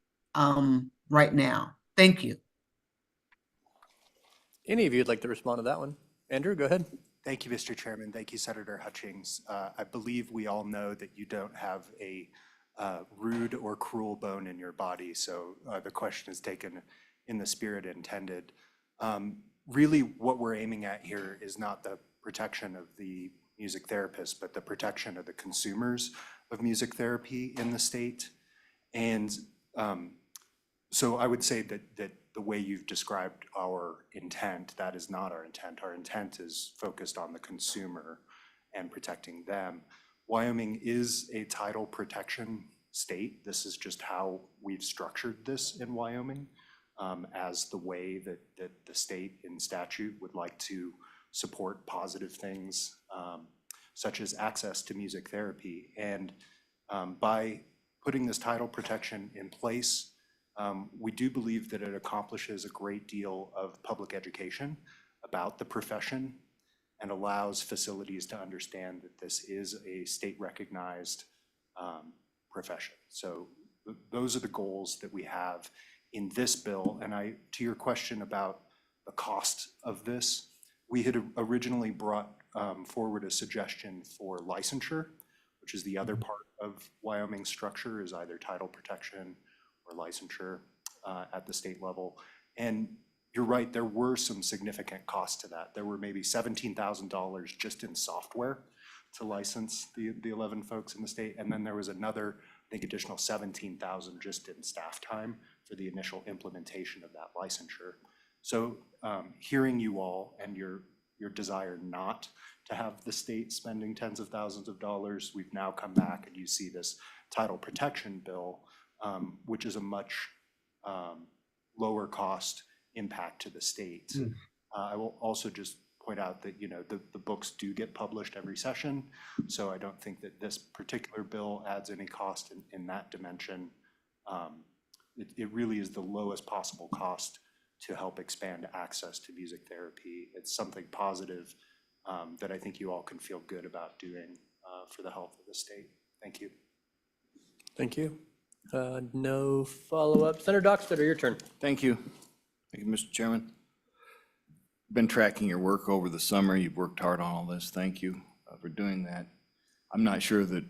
Speaker 9: right now. Thank you.
Speaker 1: Any of you would like to respond to that one? Andrew, go ahead.
Speaker 13: Thank you, Mr. Chairman. Thank you, Senator Hutchings. I believe we all know that you don't have a rude or cruel bone in your body, so the question is taken in the spirit intended. Really, what we're aiming at here is not the protection of the music therapists, but the protection of the consumers of music therapy in the state. And so I would say that the way you've described our intent, that is not our intent. Our intent is focused on the consumer and protecting them. Wyoming is a title protection state. This is just how we've structured this in Wyoming, as the way that the state in statute would like to support positive things, such as access to music therapy. And by putting this title protection in place, we do believe that it accomplishes a great deal of public education about the profession and allows facilities to understand that this is a state-recognized profession. So those are the goals that we have in this bill. And to your question about the cost of this, we had originally brought forward a suggestion for licensure, which is the other part of Wyoming's structure, is either title protection or licensure at the state level. And you're right, there were some significant costs to that. There were maybe $17,000 just in software to license the 11 folks in the state. And then there was another, I think, additional $17,000 just in staff time for the initial implementation of that licensure. So hearing you all and your desire not to have the state spending tens of thousands of dollars, we've now come back and you see this title protection bill, which is a much lower cost impact to the state. I will also just point out that, you know, the books do get published every session, so I don't think that this particular bill adds any cost in that dimension. It really is the lowest possible cost to help expand access to music therapy. It's something positive that I think you all can feel good about doing for the health of the state. Thank you.
Speaker 1: Thank you. No follow-up. Senator Dockstader, your turn.
Speaker 19: Thank you. Thank you, Mr. Chairman. Been tracking your work over the summer. You've worked hard on all this. Thank you for doing that. I'm not sure that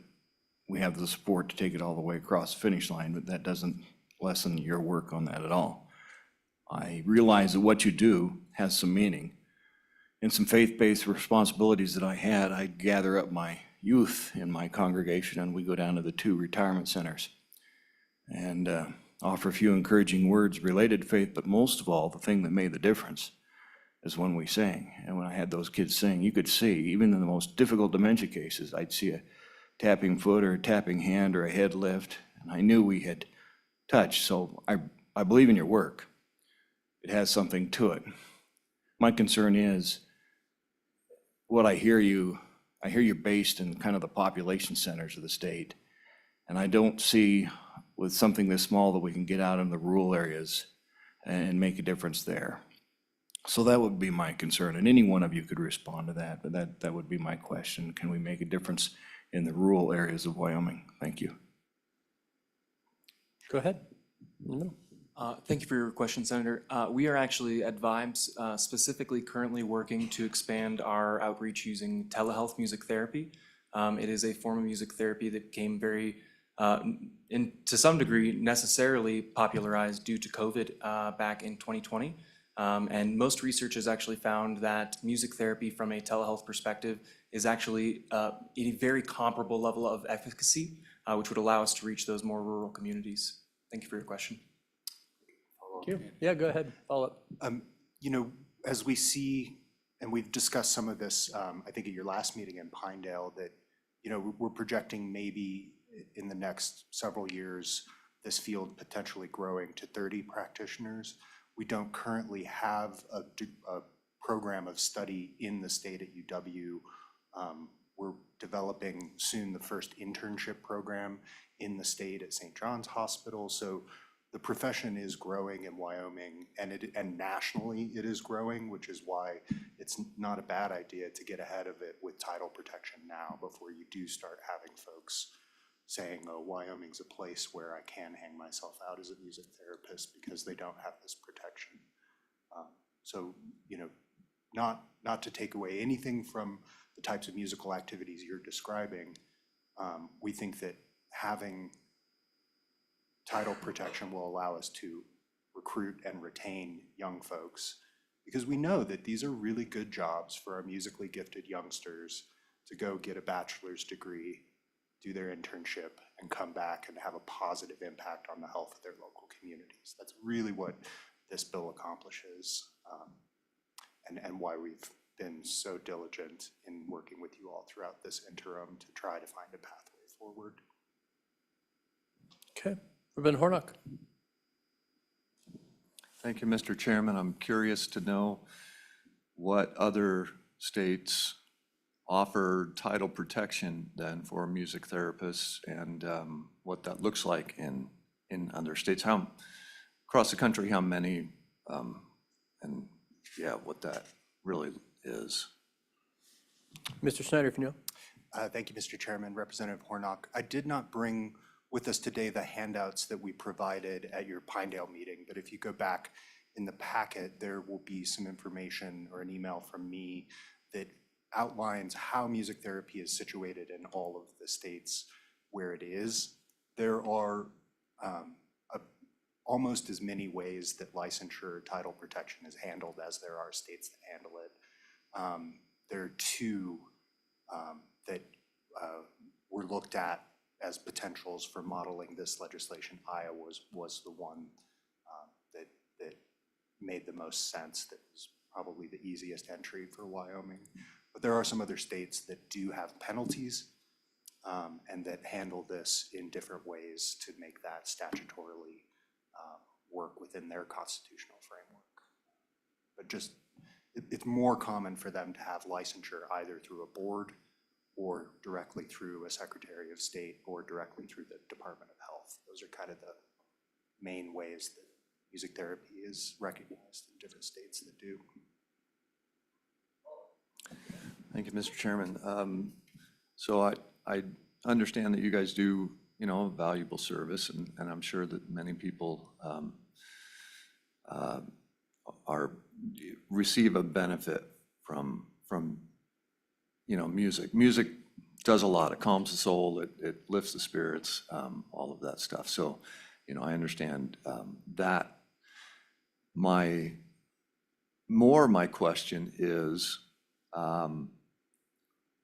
Speaker 19: we have the support to take it all the way across the finish line, but that doesn't lessen your work on that at all. I realize that what you do has some meaning. In some faith-based responsibilities that I had, I'd gather up my youth in my congregation and we go down to the 2 retirement centers and offer a few encouraging words related to faith, but most of all, the thing that made the difference is when we sang. And when I had those kids sing, you could see, even in the most difficult dementia cases, I'd see a tapping foot or a tapping hand or a head lift, and I knew we had touched. So I believe in your work. It has something to it. My concern is what I hear you're based in kind of the population centers of the state. And I don't see with something this small that we can get out in the rural areas and make a difference there. So that would be my concern, and any one of you could respond to that, but that would be my question. Can we make a difference in the rural areas of Wyoming? Thank you.
Speaker 1: Go ahead.
Speaker 15: Thank you for your question, Senator. We are actually at Vibes specifically currently working to expand our outreach using telehealth music therapy. It is a form of music therapy that became very, to some degree, necessarily popularized due to COVID back in 2020. And most research has actually found that music therapy from a telehealth perspective is actually a very comparable level of efficacy, which would allow us to reach those more rural communities. Thank you for your question.
Speaker 1: Thank you. Yeah, go ahead. Follow up.
Speaker 13: You know, as we see, and we've discussed some of this, I think at your last meeting in Pinedale, that, you know, we're projecting maybe in the next several years, this field potentially growing to 30 practitioners. We don't currently have a program of study in the state at UW We're developing soon the first internship program in the state at St. John's Hospital. So the profession is growing in Wyoming, and nationally it is growing, which is why it's not a bad idea to get ahead of it with title protection now before you do start having folks saying, oh, Wyoming's a place where I can hang myself out as a music therapist because they don't have this protection. So, you know, not to take away anything from the types of musical activities you're describing, we think that having title protection will allow us to recruit and retain young folks, because we know that these are really good jobs for our musically gifted youngsters to go get a bachelor's degree, do their internship, and come back and have a positive impact on the health of their local communities. That's really what this bill accomplishes, and why we've been so diligent in working with you all throughout this interim to try to find a pathway forward.
Speaker 1: Okay, Reverend Hornock.
Speaker 7: Thank you, Mr. Chairman. I'm curious to know what other states offer title protection then for music therapists, and what that looks like in other states. How across the country, how many, and yeah, what that really is.
Speaker 1: Mr. Snyder, if you know.
Speaker 13: Thank you, Mr. Chairman. Representative Hornock, I did not bring with us today the handouts that we provided at your Pinedale meeting, but if you go back in the packet, there will be some information or an email from me that outlines how music therapy is situated in all of the states where it is. There are almost as many ways that licensure title protection is handled as there are states that handle it. There are two that were looked at as potentials for modeling this legislation. Iowa was the one that made the most sense, that was probably the easiest entry for Wyoming. But there are some other states that do have penalties and that handle this in different ways to make that statutorily work within their constitutional framework. But just, it's more common for them to have licensure either through a board or directly through a Secretary of State or directly through the Department of Health. Those are kind of the main ways that music therapy is recognized in different states that do.
Speaker 7: Thank you, Mr. Chairman. So I understand that you guys do, you know, a valuable service, and I'm sure that many people receive a benefit from you know, music. Music does a lot. It calms the soul, it lifts the spirits, all of that stuff. So, you know, I understand that. My question is,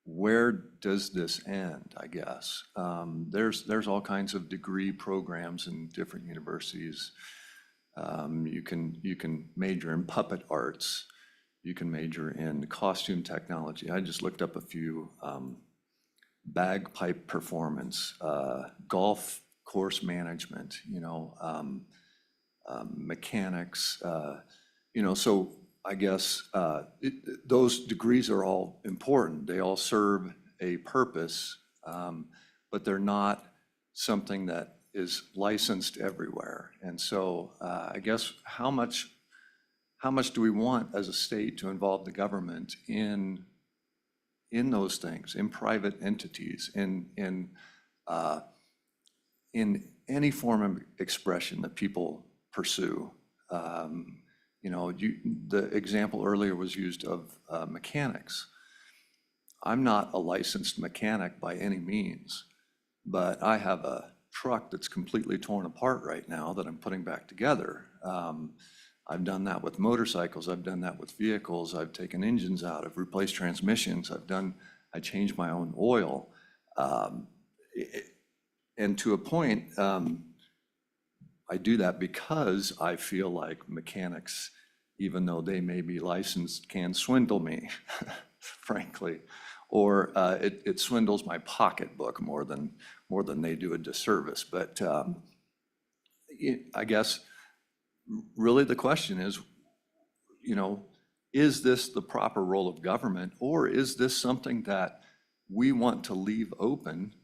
Speaker 7: where does this end, I guess? There's all kinds of degree programs in different universities. You can major in puppet arts. You can major in costume technology. I just looked up a few: bagpipe performance, golf course management, you know, mechanics, you know, so I guess those degrees are all important. They all serve a purpose, but they're not something that is licensed everywhere. And so I guess how much do we want as a state to involve the government in those things, in private entities, in any form of expression that people pursue? You know, the example earlier was used of mechanics. I'm not a licensed mechanic by any means, but I have a truck that's completely torn apart right now that I'm putting back together. I've done that with motorcycles. I've done that with vehicles. I've taken engines out. I've replaced transmissions. I changed my own oil. And to a point, I do that because I feel like mechanics, even though they may be licensed, can swindle me, frankly, or it swindles my pocketbook more than they do a disservice. But I guess really the question is, you know, is this the proper role of government, or is this something that we want to leave open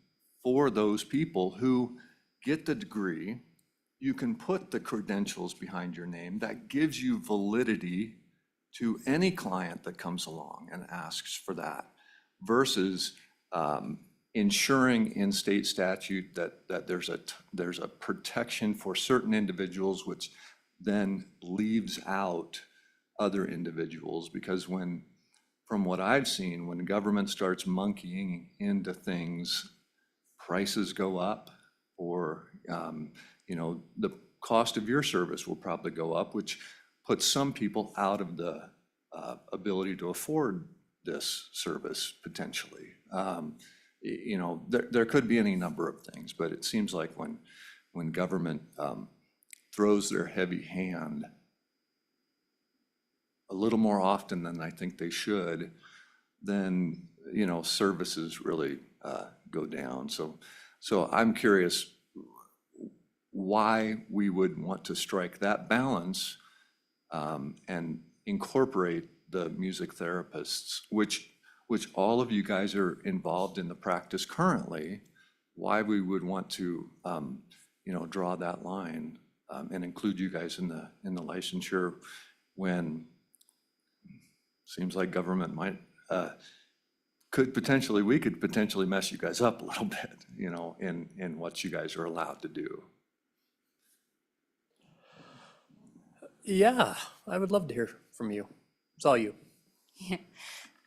Speaker 7: for those people who get the degree. You can put the credentials behind your name. That gives you validity to any client that comes along and asks for that, versus ensuring in state statute that there's a protection for certain individuals, which then leaves out other individuals. Because from what I've seen, when government starts monkeying into things, prices go up, or the cost of your service will probably go up, which puts some people out of the ability to afford this service potentially. There could be any number of things, but it seems like when government throws their heavy hand a little more often than I think they should, then services really go down. So I'm curious why we would want to strike that balance and incorporate the music therapists, which all of you guys are involved in the practice currently. Why we would want to draw that line and include you guys in the licensure, when seems like government we could potentially mess you guys up a little bit, in what you guys are allowed to do.
Speaker 1: Yeah, I would love to hear from you. It's all you.
Speaker 17: Yeah.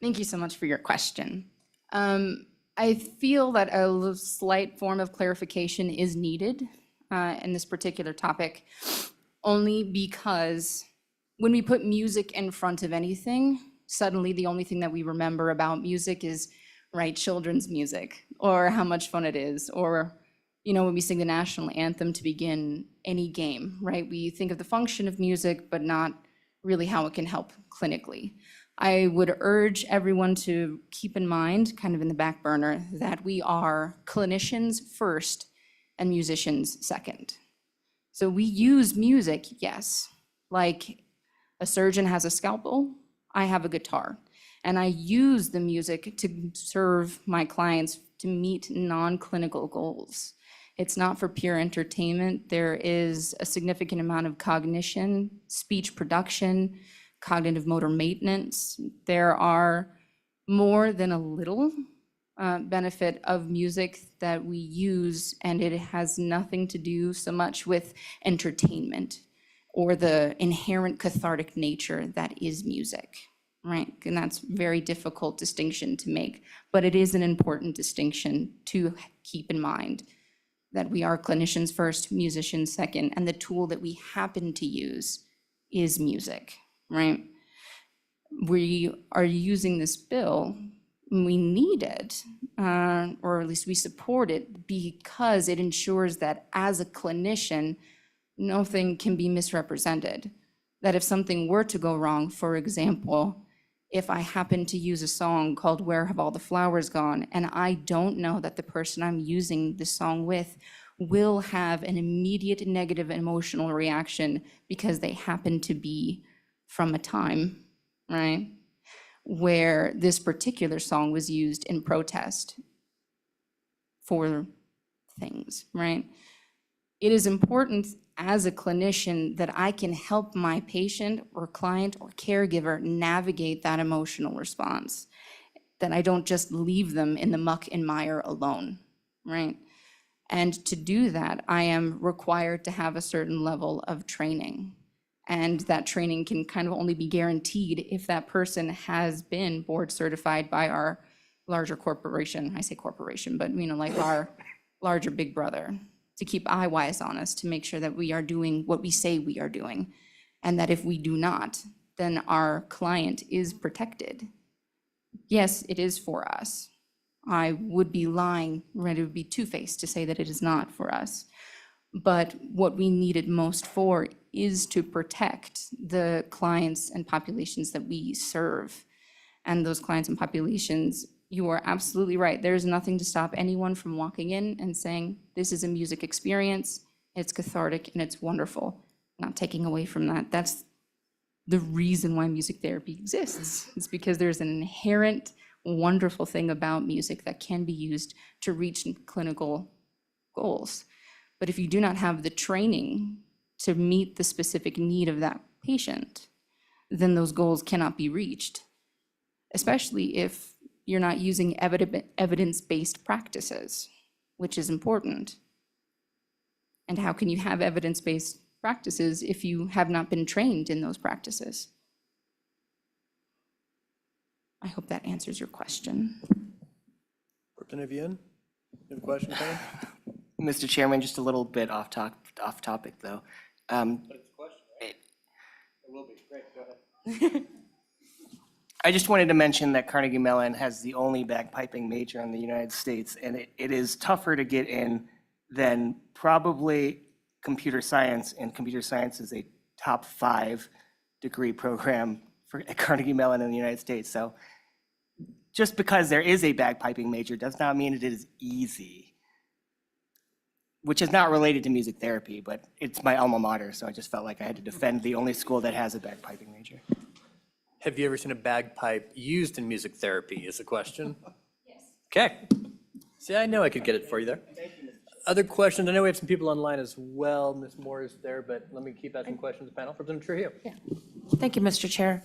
Speaker 17: Thank you so much for your question. I feel that a slight form of clarification is needed in this particular topic, only because when we put music in front of anything, suddenly the only thing that we remember about music is, right, children's music, or how much fun it is, or when we sing the national anthem to begin any game, right? We think of the function of music, but not really how it can help clinically. I would urge everyone to keep in mind, kind of in the back burner, that we are clinicians first and musicians second. So we use music, yes. Like a surgeon has a scalpel, I have a guitar. And I use the music to serve my clients to meet non-clinical goals. It's not for pure entertainment. There is a significant amount of cognition, speech production, cognitive motor maintenance. There are more than a little benefit of music that we use, and it has nothing to do so much with entertainment or the inherent cathartic nature that is music, right? And that's a very difficult distinction to make, but it is an important distinction to keep in mind, that we are clinicians first, musicians second, and the tool that we happen to use is music, right? We are using this bill, we need it, or at least we support it, because it ensures that as a clinician, nothing can be misrepresented. That if something were to go wrong, for example, if I happen to use a song called Where Have All the Flowers Gone, and I don't know that the person I'm using the song with will have an immediate negative emotional reaction because they happen to be from a time, right, where this particular song was used in protest for things, right? It is important as a clinician that I can help my patient or client or caregiver navigate that emotional response, that I don't just leave them in the muck and mire alone, right? And to do that, I am required to have a certain level of training. And that training can kind of only be guaranteed if that person has been board certified by our larger corporation. I say corporation, but like our larger big brother, to keep eyewise on us, to make sure that we are doing what we say we are doing. And that if we do not, then our client is protected. Yes, it is for us. I would be lying, right? It would be two-faced to say that it is not for us. But what we need it most for is to protect the clients and populations that we serve. And those clients and populations, you are absolutely right. There's nothing to stop anyone from walking in and saying, this is a music experience, it's cathartic, and it's wonderful. Not taking away from that. That's the reason why music therapy exists. It's because there's an inherent wonderful thing about music that can be used to reach clinical goals. But if you do not have the training to meet the specific need of that patient, then those goals cannot be reached, especially if you're not using evidence-based practices, which is important. And how can you have evidence-based practices if you have not been trained in those practices? I hope that answers your question.
Speaker 1: Representative Yuen, you have a question, comment?
Speaker 20: Mr. Chairman, just a little bit off topic though.
Speaker 1: But it's a question, right? It will be. Great, go ahead.
Speaker 20: I just wanted to mention that Carnegie Mellon has the only bagpiping major in the United States, and it is tougher to get in than probably computer science, and computer science is a top 5 degree program at Carnegie Mellon in the United States. So just because there is a bagpiping major does not mean it is easy, which is not related to music therapy, but it's my alma mater, so I just felt like I had to defend the only school that has a bagpiping major.
Speaker 1: Have you ever seen a bagpipe used in music therapy is the question? Yes. Okay. See, I know I could get it for you there. Other questions? I know we have some people online as well. Ms. Moore is there, but let me keep asking questions to the panel. Representative Trujillo.
Speaker 21: Yeah. Thank you, Mr. Chair.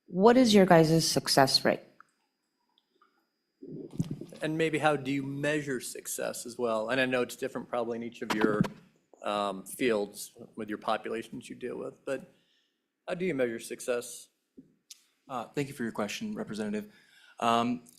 Speaker 21: What is your guys' success rate?
Speaker 1: And maybe how do you measure success as well? And I know it's different probably in each of your fields with your populations you deal with, but how do you measure success?
Speaker 15: Thank you for your question, Representative.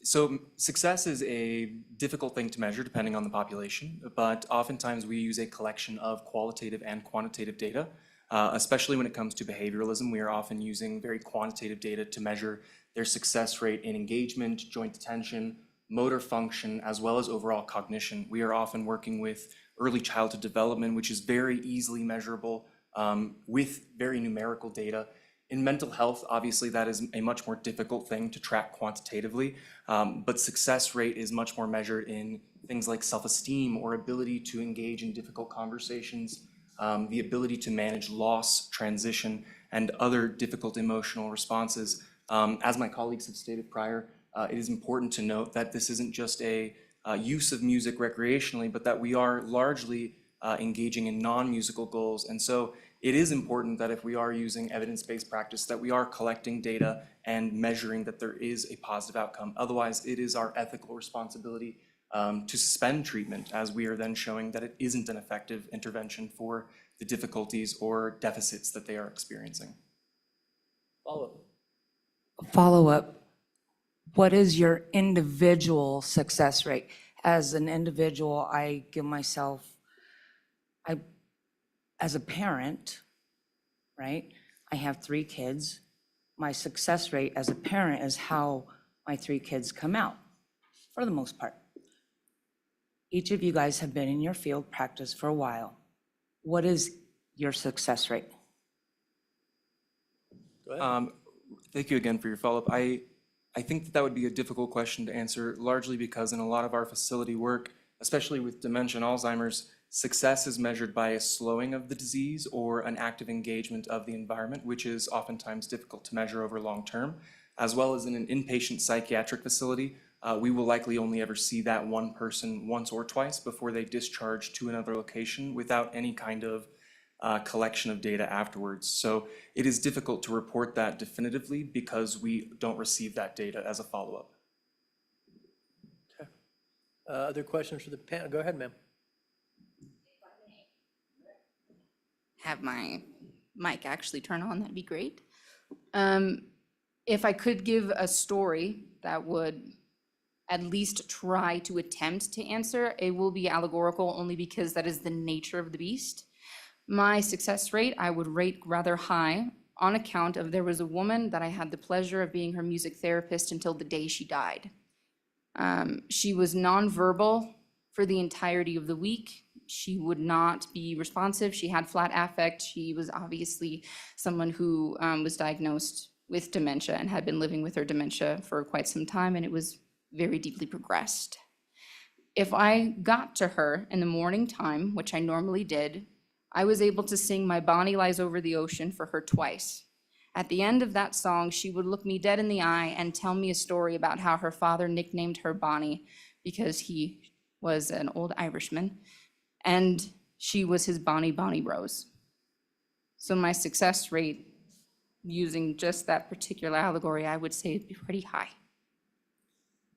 Speaker 15: So success is a difficult thing to measure depending on the population, but oftentimes we use a collection of qualitative and quantitative data, especially when it comes to behavioralism. We are often using very quantitative data to measure their success rate in engagement, joint attention, motor function, as well as overall cognition. We are often working with early childhood development, which is very easily measurable with very numerical data. In mental health, obviously, that is a much more difficult thing to track quantitatively, but success rate is much more measured in things like self-esteem or ability to engage in difficult conversations, the ability to manage loss, transition, and other difficult emotional responses. As my colleagues have stated prior, it is important to note that this isn't just a use of music recreationally, but that we are largely engaging in non-musical goals. And so it is important that if we are using evidence-based practice, that we are collecting data and measuring that there is a positive outcome. Otherwise, it is our ethical responsibility to suspend treatment, as we are then showing that it isn't an effective intervention for the difficulties or deficits that they are experiencing.
Speaker 21: Follow-up. What is your individual success rate? As an individual, I give myself, as a parent, right? I have 3 kids. My success rate as a parent is how my 3 kids come out, for the most part. Each of you guys have been in your field practice for a while. What is your success rate?
Speaker 1: Go ahead.
Speaker 15: Thank you again for your follow-up. I think that would be a difficult question to answer, largely because in a lot of our facility work, especially with dementia and Alzheimer's, success is measured by a slowing of the disease or an active engagement of the environment, which is oftentimes difficult to measure over long term. As well as in an inpatient psychiatric facility, we will likely only ever see that one person once or twice before they discharge to another location without any kind of collection of data afterwards. So it is difficult to report that definitively because we don't receive that data as a follow-up.
Speaker 1: Okay. Other questions for the panel? Go ahead, ma'am.
Speaker 17: Have my mic actually turn on, that'd be great. If I could give a story that would at least try to attempt to answer, it will be allegorical only because that is the nature of the beast. My success rate, I would rate rather high on account of there was a woman that I had the pleasure of being her music therapist until the day she died. She was nonverbal for the entirety of the week. She would not be responsive. She had flat affect. She was obviously someone who was diagnosed with dementia and had been living with her dementia for quite some time, and it was very deeply progressed. If I got to her in the morning time, which I normally did, I was able to sing My Bonnie Lies Over the Ocean for her twice. At the end of that song, she would look me dead in the eye and tell me a story about how her father nicknamed her Bonnie because he was an old Irishman, and she was his Bonnie Rose. So my success rate using just that particular allegory, I would say it'd be pretty high.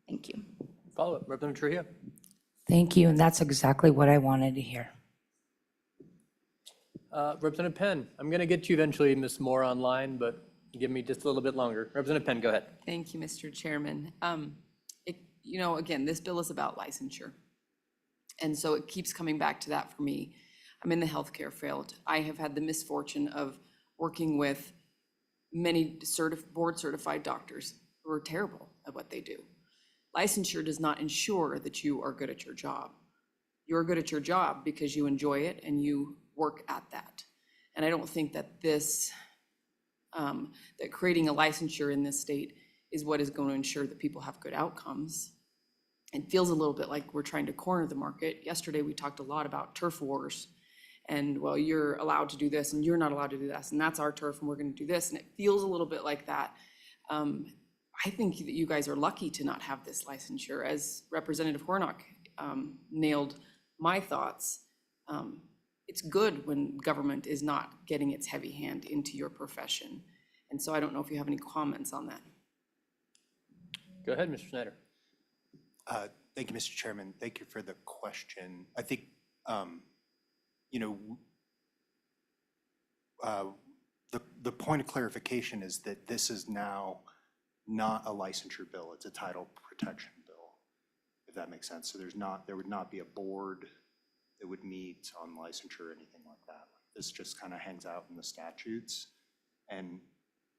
Speaker 17: Thank you.
Speaker 1: Follow-up, Representative Trujillo.
Speaker 21: Thank you, and that's exactly what I wanted to hear.
Speaker 1: Representative Penn, I'm going to get you eventually, Ms. Moore, online, but give me just a little bit longer. Representative Penn, go ahead.
Speaker 18: Thank you, Mr. Chairman. Again, this bill is about licensure. And so it keeps coming back to that for me. I'm in the healthcare field. I have had the misfortune of working with many board-certified doctors who are terrible at what they do. Licensure does not ensure that you are good at your job. You're good at your job because you enjoy it and you work at that. And I don't think that that creating a licensure in this state is what is going to ensure that people have good outcomes. It feels a little bit like we're trying to corner the market. Yesterday, we talked a lot about turf wars and, well, you're allowed to do this and you're not allowed to do this, and that's our turf and we're going to do this. And it feels a little bit like that. I think that you guys are lucky to not have this licensure. As Representative Hornock nailed my thoughts, it's good when government is not getting its heavy hand into your profession. And so I don't know if you have any comments on that.
Speaker 1: Go ahead, Mr. Schneider.
Speaker 13: Thank you, Mr. Chairman. Thank you for the question. I think, the point of clarification is that this is now not a licensure bill. It's a title protection bill, if that makes sense. So there would not be a board that would meet on licensure or anything like that. This just kind of hangs out in the statutes and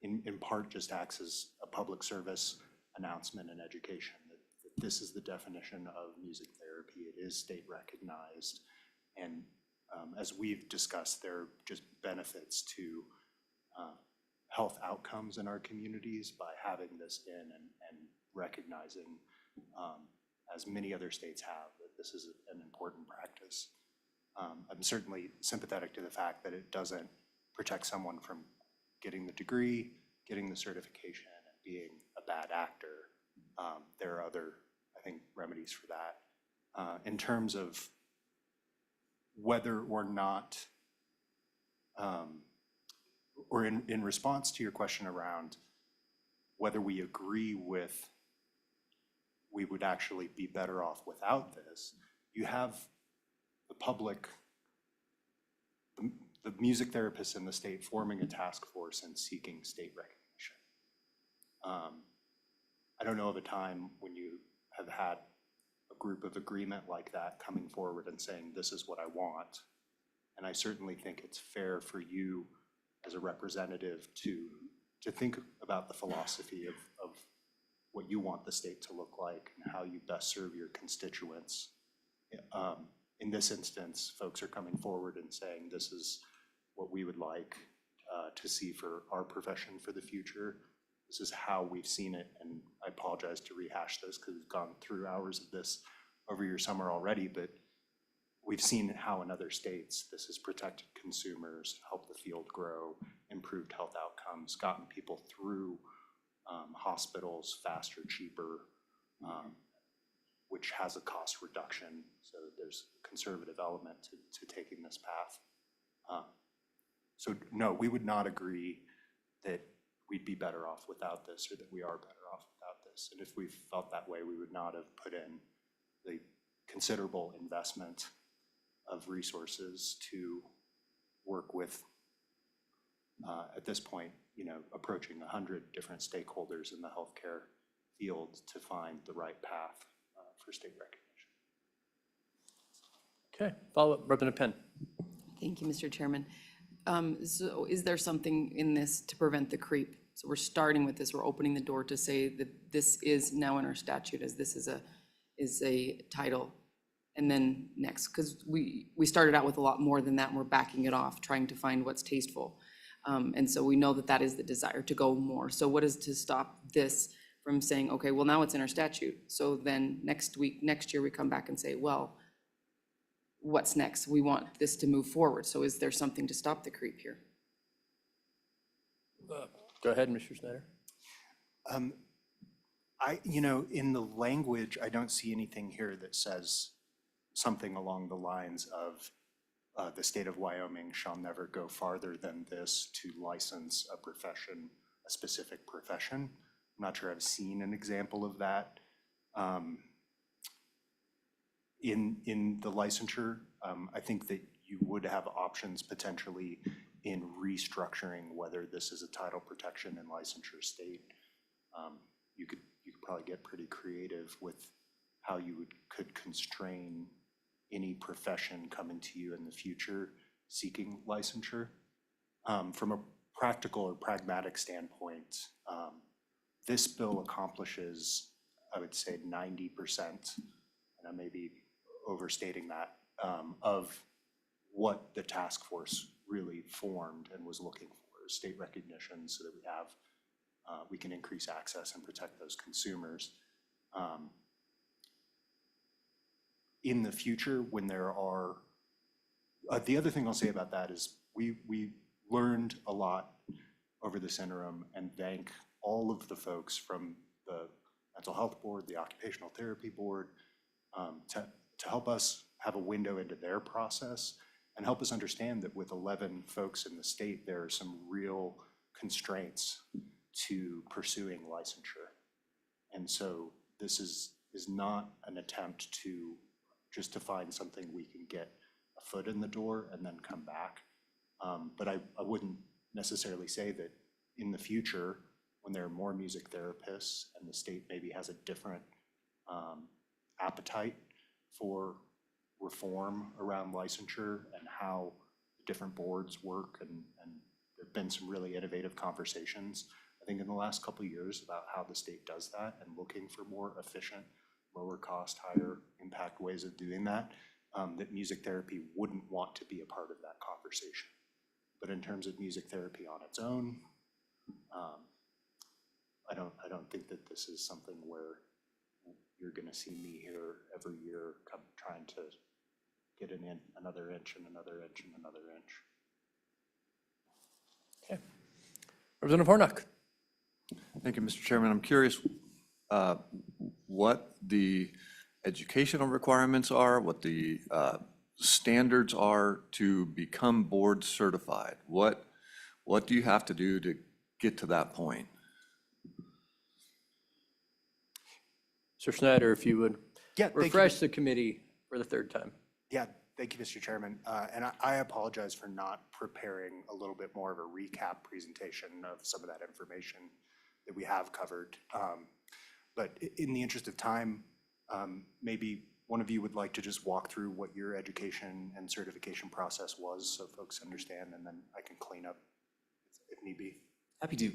Speaker 13: in part just acts as a public service announcement and education that this is the definition of music therapy. It is state recognized. And as we've discussed, there are just benefits to health outcomes in our communities by having this in and recognizing, as many other states have, that this is an important practice. I'm certainly sympathetic to the fact that it doesn't protect someone from getting the degree, getting the certification, and being a bad actor. There are other, I think, remedies for that. In terms of whether or not, or in response to your question around whether we agree with we would actually be better off without this, you have the public, the music therapists in the state forming a task force and seeking state recognition. I don't know of a time when you have had a group of agreement like that coming forward and saying, this is what I want. And I certainly think it's fair for you as a representative to think about the philosophy of what you want the state to look like and how you best serve your constituents. In this instance, folks are coming forward and saying, this is what we would like to see for our profession for the future. This is how we've seen it, and I apologize to rehash this because we've gone through hours of this over your summer already, but we've seen how in other states this has protected consumers, helped the field grow, improved health outcomes, gotten people through hospitals faster, cheaper, which has a cost reduction. So there's a conservative element to taking this path. So no, we would not agree that we'd be better off without this or that we are better off without this. And if we felt that way, we would not have put in the considerable investment of resources to work with, at this point, approaching 100 different stakeholders in the healthcare field to find the right path for state recognition.
Speaker 1: Okay, follow-up, Representative Penn.
Speaker 18: Thank you, Mr. Chairman. So is there something in this to prevent the creep? So we're starting with this, we're opening the door to say that this is now in our statute as this is a title. And then next, because we started out with a lot more than that and we're backing it off, trying to find what's tasteful. And so we know that that is the desire to go more. So what is to stop this from saying, okay, well, now it's in our statute. So then next year, we come back and say, well, what's next? We want this to move forward. So is there something to stop the creep here?
Speaker 1: Go ahead, Mr. Snyder.
Speaker 13: In the language, I don't see anything here that says something along the lines of the state of Wyoming shall never go farther than this to license a profession, a specific profession. I'm not sure I've seen an example of that in the licensure. I think that you would have options potentially in restructuring whether this is a title protection and licensure state. You could probably get pretty creative with how you could constrain any profession coming to you in the future seeking licensure. From a practical or pragmatic standpoint, this bill accomplishes, I would say, 90%, and I may be overstating that, of what the task force really formed and was looking for, state recognition, so that we can increase access and protect those consumers. In the future, when there are, the other thing I'll say about that is we learned a lot over this interim, and thank all of the folks from the Mental Health Board, the Occupational Therapy Board, to help us have a window into their process and help us understand that with 11 folks in the state, there are some real constraints to pursuing licensure. And so this is not an attempt to just to find something we can get a foot in the door and then come back. But I wouldn't necessarily say that in the future, when there are more music therapists and the state maybe has a different appetite for reform around licensure and how different boards work, and there have been some really innovative conversations, I think, in the last couple of years about how the state does that and looking for more efficient, lower cost, higher impact ways of doing that, that music therapy wouldn't want to be a part of that conversation. But in terms of music therapy on its own, I don't think that this is something where you're going to see me here every year trying to get another inch and another inch and another inch.
Speaker 1: Okay. Representative Hornock.
Speaker 7: Thank you, Mr. Chairman. I'm curious what the educational requirements are, what the standards are to become board certified. What do you have to do to get to that point?
Speaker 1: Mr. Snyder, if you would refresh the committee for the third time.
Speaker 13: Yeah, thank you, Mr. Chairman. And I apologize for not preparing a little bit more of a recap presentation of some of that information that we have covered. But in the interest of time, maybe one of you would like to just walk through what your education and certification process was so folks understand, and then I can clean up if need be.
Speaker 15: Happy to.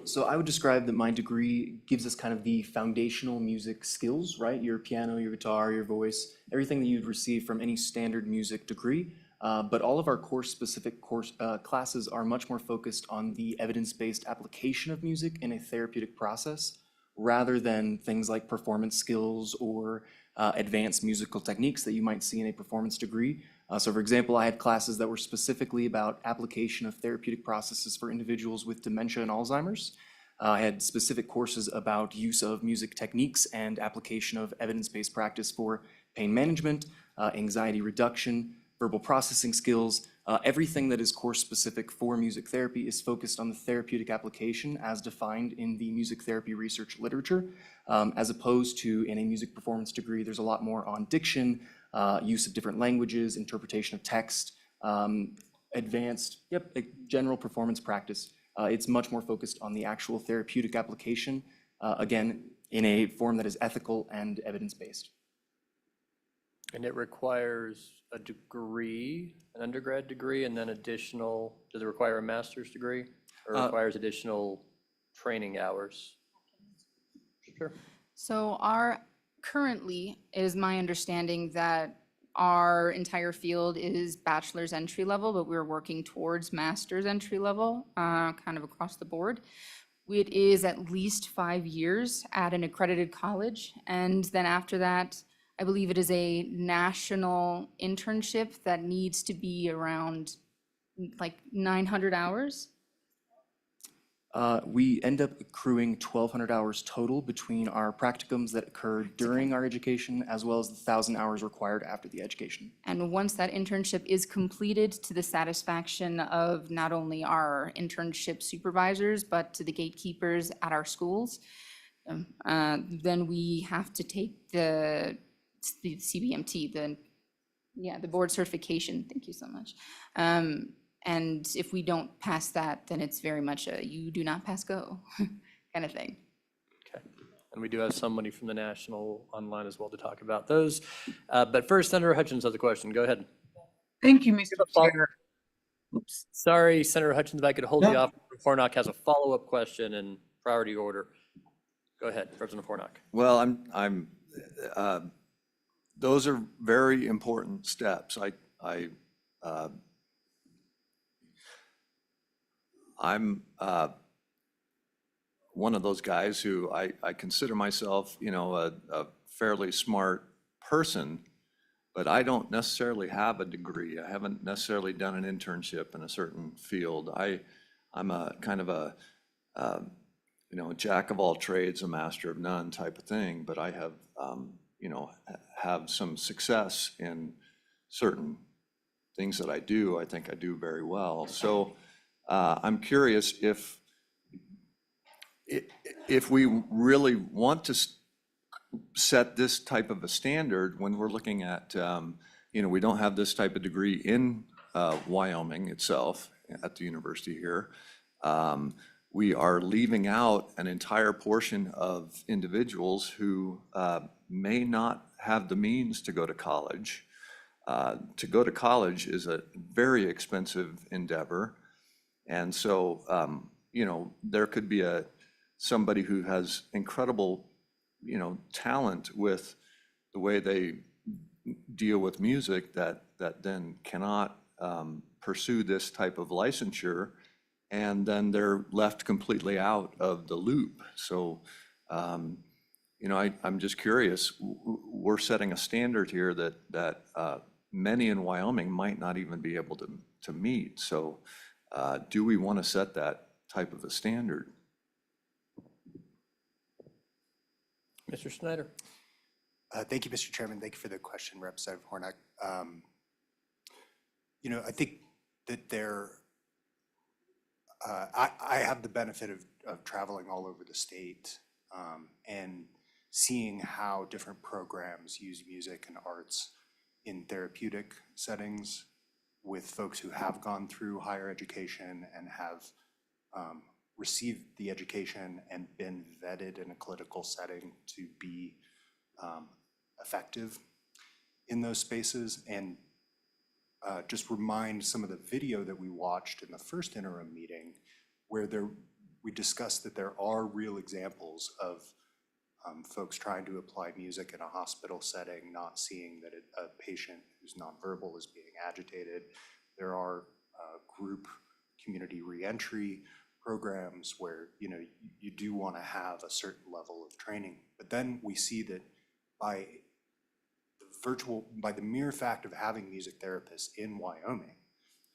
Speaker 15: So I would describe that my degree gives us kind of the foundational music skills, right? Your piano, your guitar, your voice, everything that you'd receive from any standard music degree. But all of our course-specific classes are much more focused on the evidence-based application of music in a therapeutic process, rather than things like performance skills or advanced musical techniques that you might see in a performance degree. So for example, I had classes that were specifically about application of therapeutic processes for individuals with dementia and Alzheimer's. I had specific courses about use of music techniques and application of evidence-based practice for pain management, anxiety reduction, verbal processing skills. Everything that is course-specific for music therapy is focused on the therapeutic application as defined in the music therapy research literature, as opposed to in a music performance degree, there's a lot more on diction, use of different languages, interpretation of text, advanced, general performance practice. It's much more focused on the actual therapeutic application, again, in a form that is ethical and evidence-based.
Speaker 1: And it requires a degree, an undergrad degree, and then additional, does it require a master's degree? Or requires additional training hours? Sure.
Speaker 17: So currently, it is my understanding that our entire field is bachelor's entry level, but we're working towards master's entry level, kind of across the board. It is at least 5 years at an accredited college, and then after that, I believe it is a national internship that needs to be around like 900 hours.
Speaker 15: We end up accruing 1,200 hours total between our practicums that occur during our education as well as the 1,000 hours required after the education.
Speaker 17: And once that internship is completed to the satisfaction of not only our internship supervisors, but to the gatekeepers at our schools, then we have to take the CBMT, the board certification. Thank you so much. And if we don't pass that, then it's very much a you do not pass go kind of thing.
Speaker 1: Okay. And we do have somebody from the National online as well to talk about those. But first, Senator Hutchins has a question. Go ahead.
Speaker 9: Thank you, Mr. Chair. Oops.
Speaker 1: Sorry, Senator Hutchins, if I could hold you off. Hornock has a follow-up question in priority order. Go ahead, Representative Hornock.
Speaker 7: Well, those are very important steps. I'm one of those guys who I consider myself, a fairly smart person, but I don't necessarily have a degree. I haven't necessarily done an internship in a certain field. I'm a kind of a jack of all trades, a master of none type of thing, but I have, have some success in certain things that I do. I think I do very well. So I'm curious if we really want to set this type of a standard when we're looking at, we don't have this type of degree in Wyoming itself at the university here. We are leaving out an entire portion of individuals who may not have the means to go to college. To go to college is a very expensive endeavor. And so, there could be somebody who has incredible, talent with the way they deal with music that then cannot pursue this type of licensure, and then they're left completely out of the loop. So, I'm just curious. We're setting a standard here that many in Wyoming might not even be able to meet. So. Do we want to set that type of a standard?
Speaker 1: Mr. Schneider.
Speaker 13: Thank you, Mr. Chairman. Thank you for the question, Representative Hornock. I think that I have the benefit of traveling all over the state and seeing how different programs use music and arts in therapeutic settings with folks who have gone through higher education and have received the education and been vetted in a clinical setting to be effective in those spaces. And just remind some of the video that we watched in the first interim meeting where we discussed that there are real examples of folks trying to apply music in a hospital setting, not seeing that a patient who's nonverbal is being agitated. There are group community reentry programs where you do want to have a certain level of training. But then we see that by the mere fact of having music therapists in Wyoming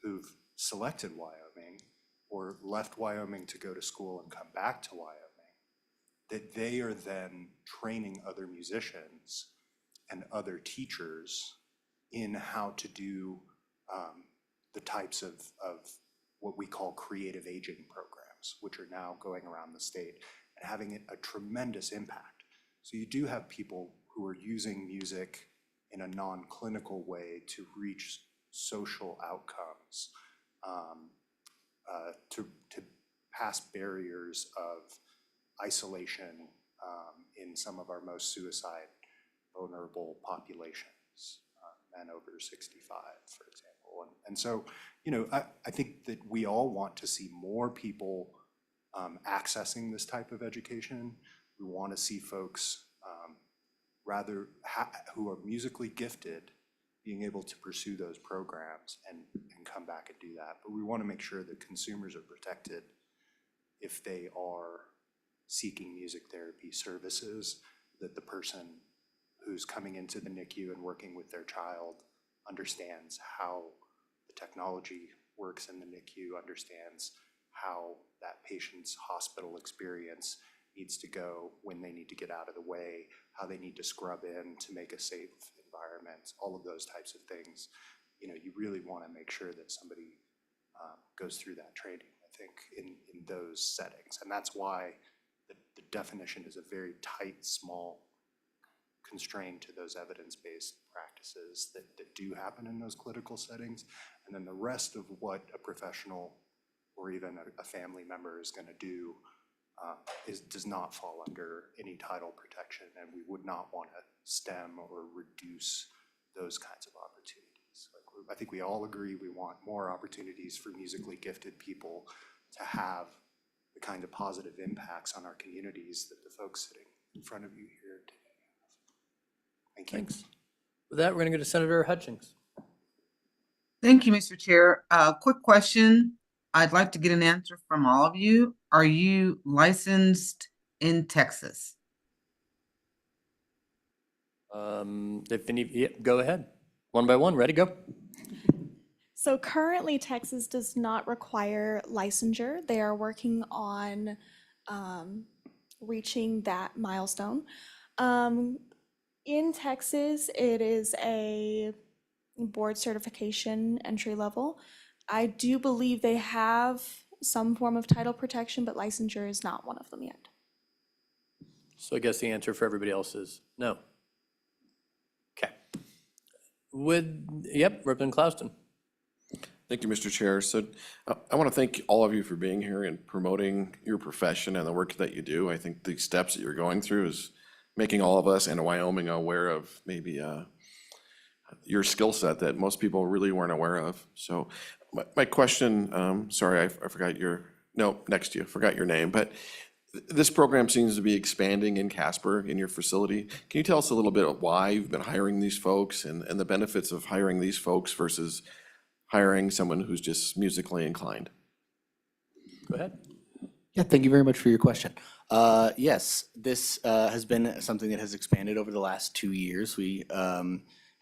Speaker 13: who've selected Wyoming or left Wyoming to go to school and come back to Wyoming, that they are then training other musicians and other teachers in how to do the types of what we call creative aging programs, which are now going around the state and having a tremendous impact. So you do have people who are using music in a non-clinical way to reach social outcomes, to pass barriers of isolation in some of our most suicide vulnerable populations, men over 65, for example. And so, I think that we all want to see more people accessing this type of education. We want to see folks who are musically gifted being able to pursue those programs and come back and do that. But we want to make sure that consumers are protected if they are seeking music therapy services, that the person who's coming into the NICU and working with their child understands how the technology works in the NICU, understands how that patient's hospital experience needs to go, when they need to get out of the way, how they need to scrub in to make a safe environment, all of those types of things. You know, you really want to make sure that somebody goes through that training, I think, in those settings. And that's why the definition is a very tight, small, constrained to those evidence-based practices that do happen in those clinical settings. And then the rest of what a professional or even a family member is going to do does not fall under any title protection, and we would not want to stem or reduce those kinds of opportunities. Like, I think we all agree we want more opportunities for musically gifted people to have the kind of positive impacts on our communities that the folks sitting in front of you here today have. Thank you.
Speaker 1: Thanks. With that, we're going to go to Senator Hutchings.
Speaker 9: Thank you, Mr. Chair. Quick question. I'd like to get an answer from all of you. Are you licensed in Texas?
Speaker 1: If any, yeah, go ahead. One by one, ready, go.
Speaker 16: So currently, Texas does not require licensure. They are working on reaching that milestone. In Texas, it is a board certification entry level. I do believe they have some form of title protection, but licensure is not one of them yet.
Speaker 1: So I guess the answer for everybody else is no. Okay. Yep, Representative Clouston.
Speaker 2: Thank you, Mr. Chair. So I want to thank all of you for being here and promoting your profession and the work that you do. I think the steps that you're going through is making all of us in Wyoming aware of maybe your skill set that most people really weren't aware of. So my question, sorry, I forgot next to you, forgot your name, but this program seems to be expanding in Casper, in your facility. Can you tell us a little bit of why you've been hiring these folks and the benefits of hiring these folks versus hiring someone who's just musically inclined?
Speaker 1: Go ahead.
Speaker 14: Yeah, thank you very much for your question. Yes, this has been something that has expanded over the last 2 years. We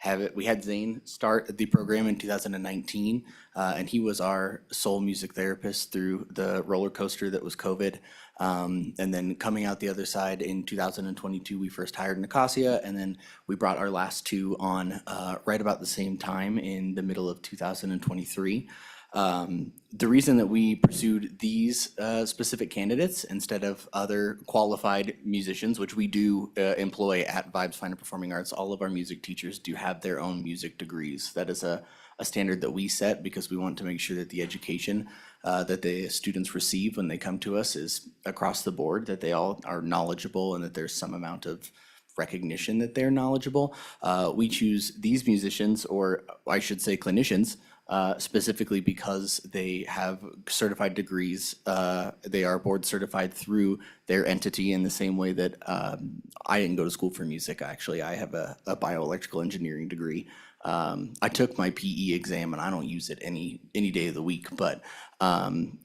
Speaker 14: had Zane start the program in 2019, and he was our sole music therapist through the roller coaster that was COVID. And then coming out the other side in 2022, we first hired Nicasia, and then we brought our last two on right about the same time in the middle of 2023. The reason that we pursued these specific candidates instead of other qualified musicians, which we do employ at Vibes Fine and Performing Arts, all of our music teachers do have their own music degrees. That is a standard that we set because we want to make sure that the education that the students receive when they come to us is across the board, that they all are knowledgeable and that there's some amount of recognition that they're knowledgeable. We choose these musicians, or I should say clinicians, specifically because they have certified degrees. They are board certified through their entity in the same way that I didn't go to school for music. Actually, I have a bioelectrical engineering degree. I took my PE exam and I don't use it any day of the week, but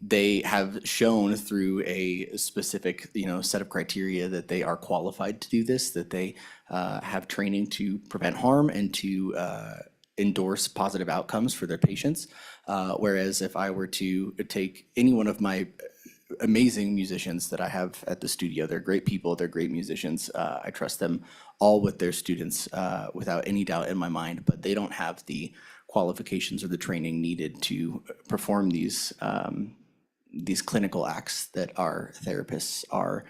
Speaker 14: they have shown through a specific set of criteria that they are qualified to do this, that they have training to prevent harm and to endorse positive outcomes for their patients. Whereas if I were to take any one of my amazing musicians that I have at the studio, they're great people, they're great musicians. I trust them all with their students without any doubt in my mind, but they don't have the qualifications or the training needed to perform these clinical acts that our therapists are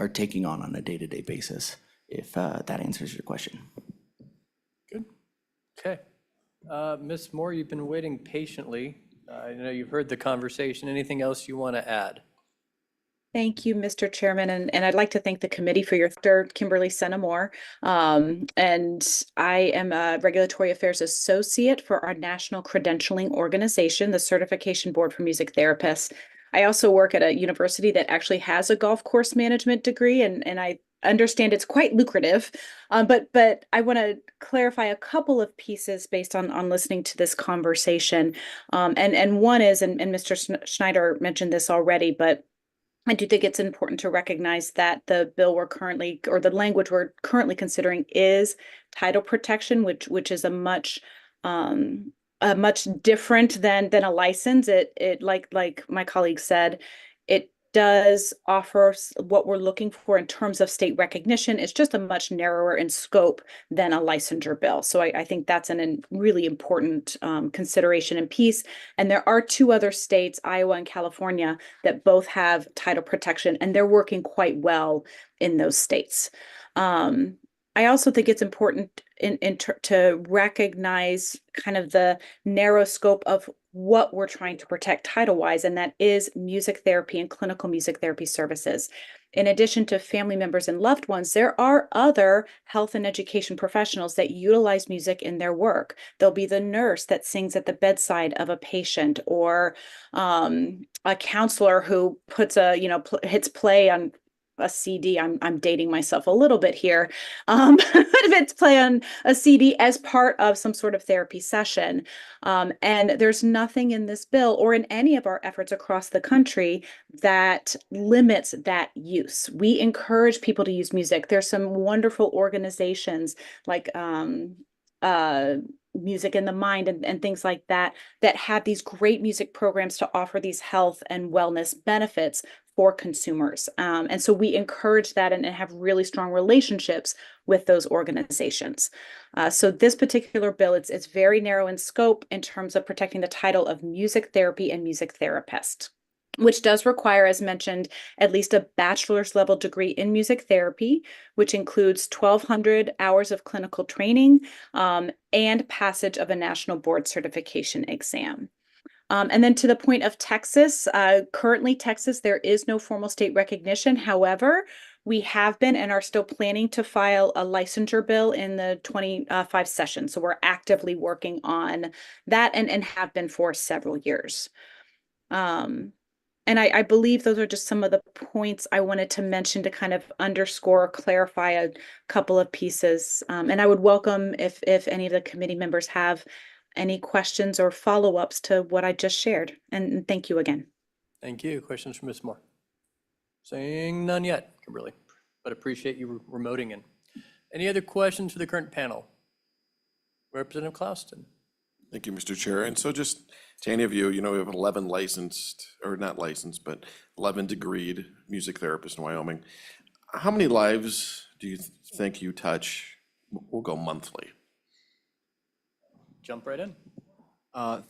Speaker 14: taking on a day-to-day basis, if that answers your question.
Speaker 1: Good. Okay. Ms. Moore, you've been waiting patiently. I know you've heard the conversation. Anything else you want to add?
Speaker 22: Thank you, Mr. Chairman, and I'd like to thank the committee for your Dr. Kimberly Senamore. And I am a Regulatory Affairs Associate for our National Credentialing Organization, the Certification Board for Music Therapists. I also work at a university that actually has a golf course management degree, and I understand it's quite lucrative. But I want to clarify a couple of pieces based on listening to this conversation. And one is, and Mr. Schneider mentioned this already, but I do think it's important to recognize that the bill we're currently, or the language we're currently considering, is title protection, which is a much different than a license. It like my colleague said, It does offer what we're looking for in terms of state recognition. It's just a much narrower in scope than a licensure bill. So I think that's really important consideration and piece. And there are two other states, Iowa and California, that both have title protection, and they're working quite well in those states. I also think it's important to recognize kind of the narrow scope of what we're trying to protect title-wise, and that is music therapy and clinical music therapy services. In addition to family members and loved ones, there are other health and education professionals that utilize music in their work. There'll be the nurse that sings at the bedside of a patient, or a counselor who puts hits play on a CD. I'm dating myself a little bit here. It's play on a CD as part of some sort of therapy session. And there's nothing in this bill or in any of our efforts across the country that limits that use. We encourage people to use music. There's some wonderful organizations like Music in the Mind and things like that have these great music programs to offer these health and wellness benefits for consumers. And so we encourage that and have really strong relationships with those organizations. So this particular bill, it's very narrow in scope in terms of protecting the title of music therapy and music therapist, which does require, as mentioned, at least a bachelor's level degree in music therapy, which includes 1,200 hours of clinical training and passage of a national board certification exam. And then to the point of Texas, currently Texas, there is no formal state recognition. However, we have been and are still planning to file a licensure bill in the 25 session. So we're actively working on that and have been for several years. And I believe those are just some of the points I wanted to mention to kind of underscore or clarify a couple of pieces. And I would welcome if any of the committee members have any questions or follow-ups to what I just shared. And thank you again.
Speaker 1: Thank you. Questions from Ms. Moore? Seeing none yet, Kimberly, but appreciate you remoting in. Any other questions for the current panel? Representative Clouston.
Speaker 2: Thank you, Mr. Chair. And so just to any of you, we have 11 licensed, or not licensed, but 11 degreed music therapists in Wyoming. How many lives do you think you touch? We'll go monthly.
Speaker 1: Jump right in.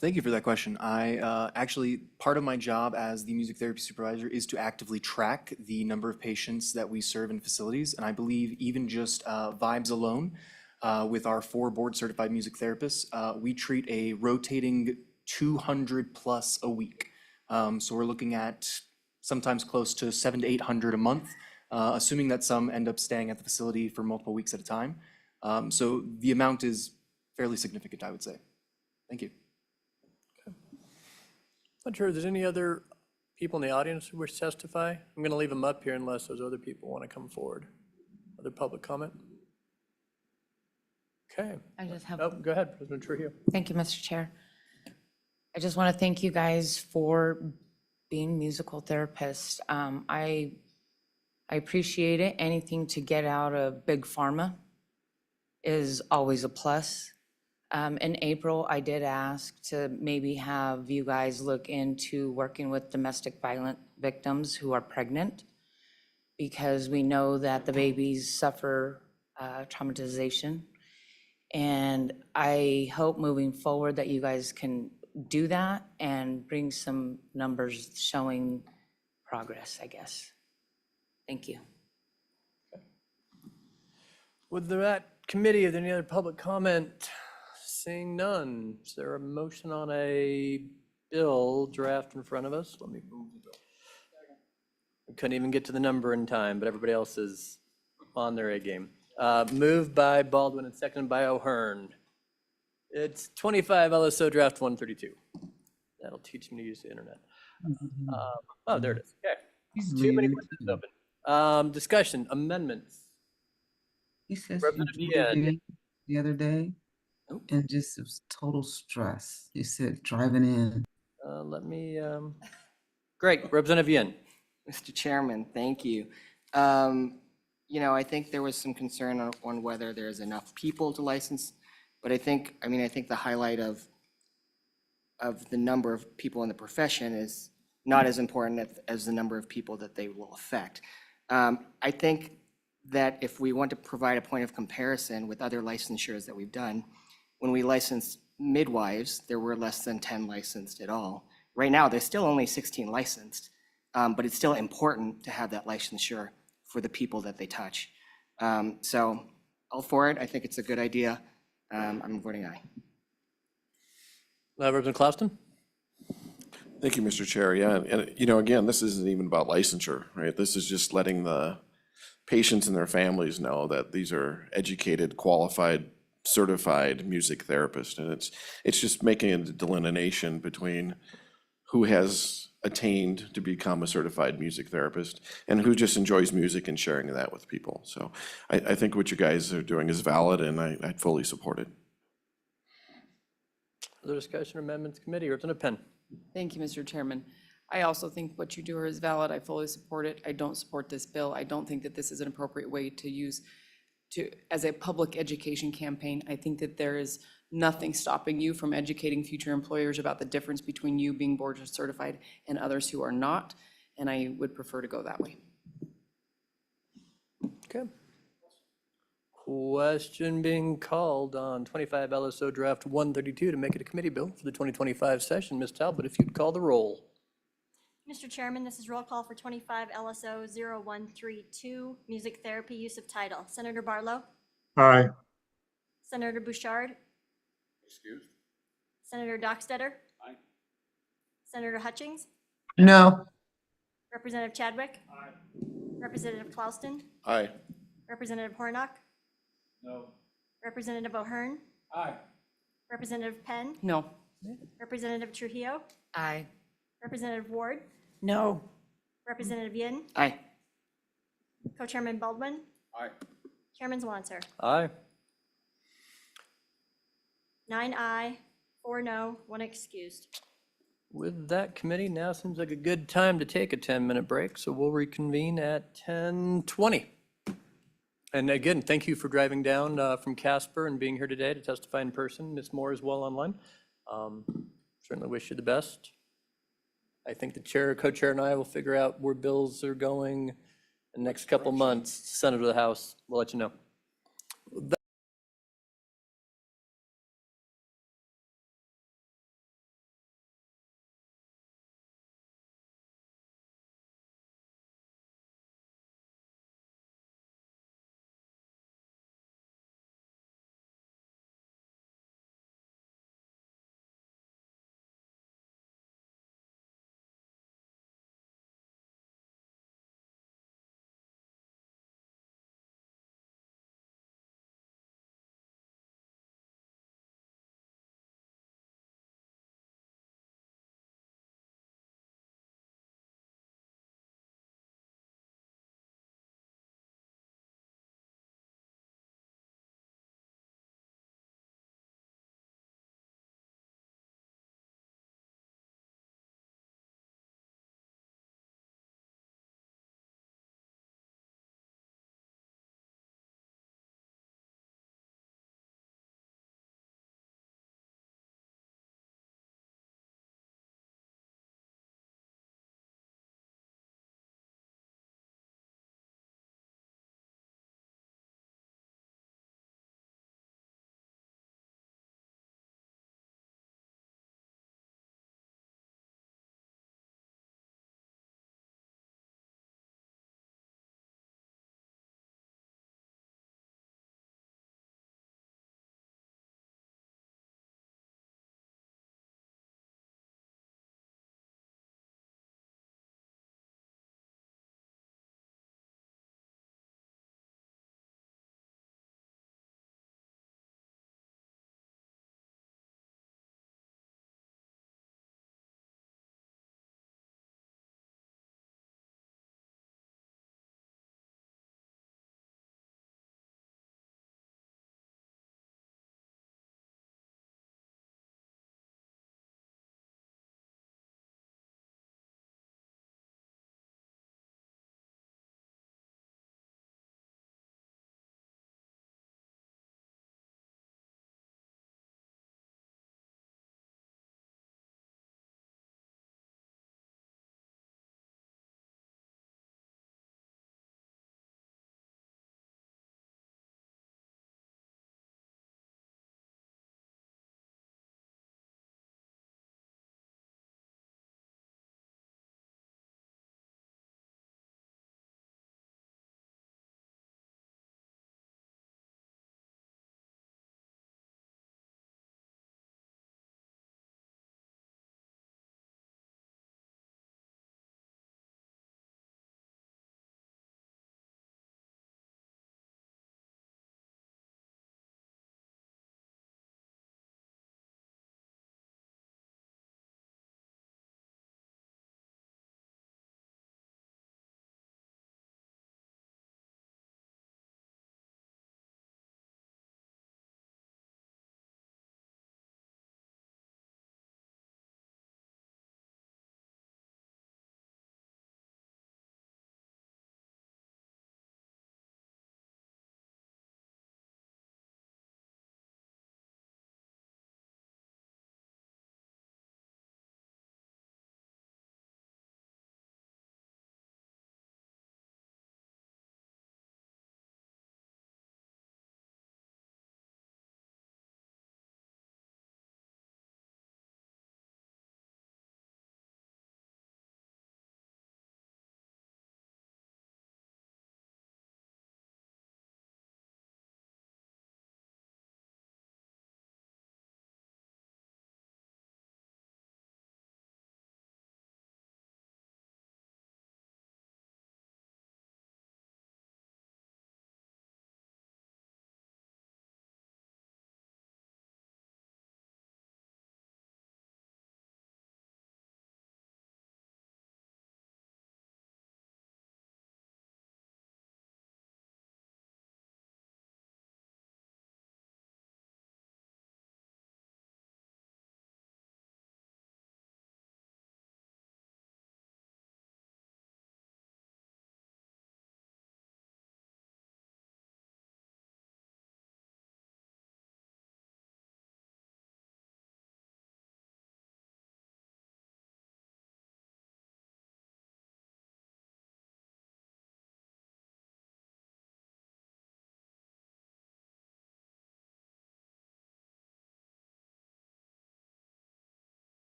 Speaker 15: Thank you for that question. I actually, part of my job as the music therapy supervisor is to actively track the number of patients that we serve in facilities. And I believe even just Vibes alone, with our 4 board certified music therapists, we treat a rotating 200 plus a week. So we're looking at sometimes close to 700 to 800 a month, assuming that some end up staying at the facility for multiple weeks at a time. So the amount is fairly significant, I would say. Thank you.
Speaker 1: Not sure if there's any other people in the audience who wish to testify. I'm going to leave them up here unless those other people want to come forward. Other public comment? Okay.
Speaker 3: I just have.
Speaker 1: Oh, go ahead, President Trujillo.
Speaker 3: Thank you, Mr. Chair. I just want to thank you guys for being musical therapists. I appreciate it. Anything to get out of Big Pharma is always a plus. In April, I did ask to maybe have you guys look into working with domestic violence victims who are pregnant, because we know that the babies suffer traumatization. And I hope moving forward that you guys can do that and bring some numbers showing progress, I guess. Thank you.
Speaker 1: With that committee, is there any other public comment? Seeing none, is there a motion on a bill draft in front of us? Let me move the bill. We couldn't even get to the number in time, but everybody else is on their A game. Moved by Baldwin and seconded by O'Hearn. It's 25 LSO draft 132. That'll teach me to use the internet. Oh, there it is. Okay. Too many windows open. Discussion, amendments.
Speaker 9: He says
Speaker 1: Representative
Speaker 9: the other day, and just it was total stress. He said driving in.
Speaker 1: Let me, great, Representative Yin.
Speaker 20: Mr. Chairman, thank you. I think there was some concern on whether there's enough people to license, but I think the highlight of the number of people in the profession is not as important as the number of people that they will affect. I think that if we want to provide a point of comparison with other licensures that we've done, when we licensed midwives, there were less than 10 licensed at all. Right now, there's still only 16 licensed, but it's still important to have that licensure for the people that they touch. So all for it. I think it's a good idea. I'm voting aye.
Speaker 1: Representative Clouston?
Speaker 2: Thank you, Mr. Chair. Yeah, and you know, again, this isn't even about licensure, right? This is just letting the patients and their families know that these are educated, qualified, certified music therapists. And it's just making a delineation between who has attained to become a certified music therapist and who just enjoys music and sharing that with people. So I think what you guys are doing is valid, and I fully support it.
Speaker 1: Other discussion or amendments committee? Representative Penn?
Speaker 18: Thank you, Mr. Chairman. I also think what you do is valid. I fully support it. I don't support this bill. I don't think that this is an appropriate way to use as a public education campaign. I think that there is nothing stopping you from educating future employers about the difference between you being board certified and others who are not, and I would prefer to go that way.
Speaker 1: Okay. Question being called on 25 LSO Draft 132 to make it a committee bill for the 2025 session. Ms. Talbot, if you'd call the roll.
Speaker 5: Mr. Chairman, this is roll call for 25 LSO 0132, music therapy use of title. Senator Barlow?
Speaker 6: Aye.
Speaker 5: Senator Bouchard?
Speaker 19: Excuse?
Speaker 5: Senator Dockstetter?
Speaker 19: Aye.
Speaker 5: Senator Hutchings?
Speaker 9: No.
Speaker 5: Representative Chadwick? Aye. Representative Clouston?
Speaker 2: Aye.
Speaker 5: Representative Hornock?
Speaker 19: No.
Speaker 5: Representative O'Hearn?
Speaker 19: Aye.
Speaker 5: Representative Penn?
Speaker 18: No.
Speaker 5: Representative Trujillo?
Speaker 21: Aye.
Speaker 5: Representative Ward?
Speaker 11: No.
Speaker 5: Representative Yin?
Speaker 20: Aye.
Speaker 5: Co-Chairman Baldwin?
Speaker 19: Aye.
Speaker 5: Chairman Zwanser?
Speaker 1: Aye.
Speaker 5: 9 aye, 4 no, 1 excused.
Speaker 1: With that, committee, now seems like a good time to take a 10-minute break, so we'll reconvene at 10:20. And again, thank you for driving down from Casper and being here today to testify in person. Ms. Moore is well online. Certainly wish you the best. I think the chair, co-chair, and I will figure out where bills are going in the next couple months. Senate or the House, we'll let you know.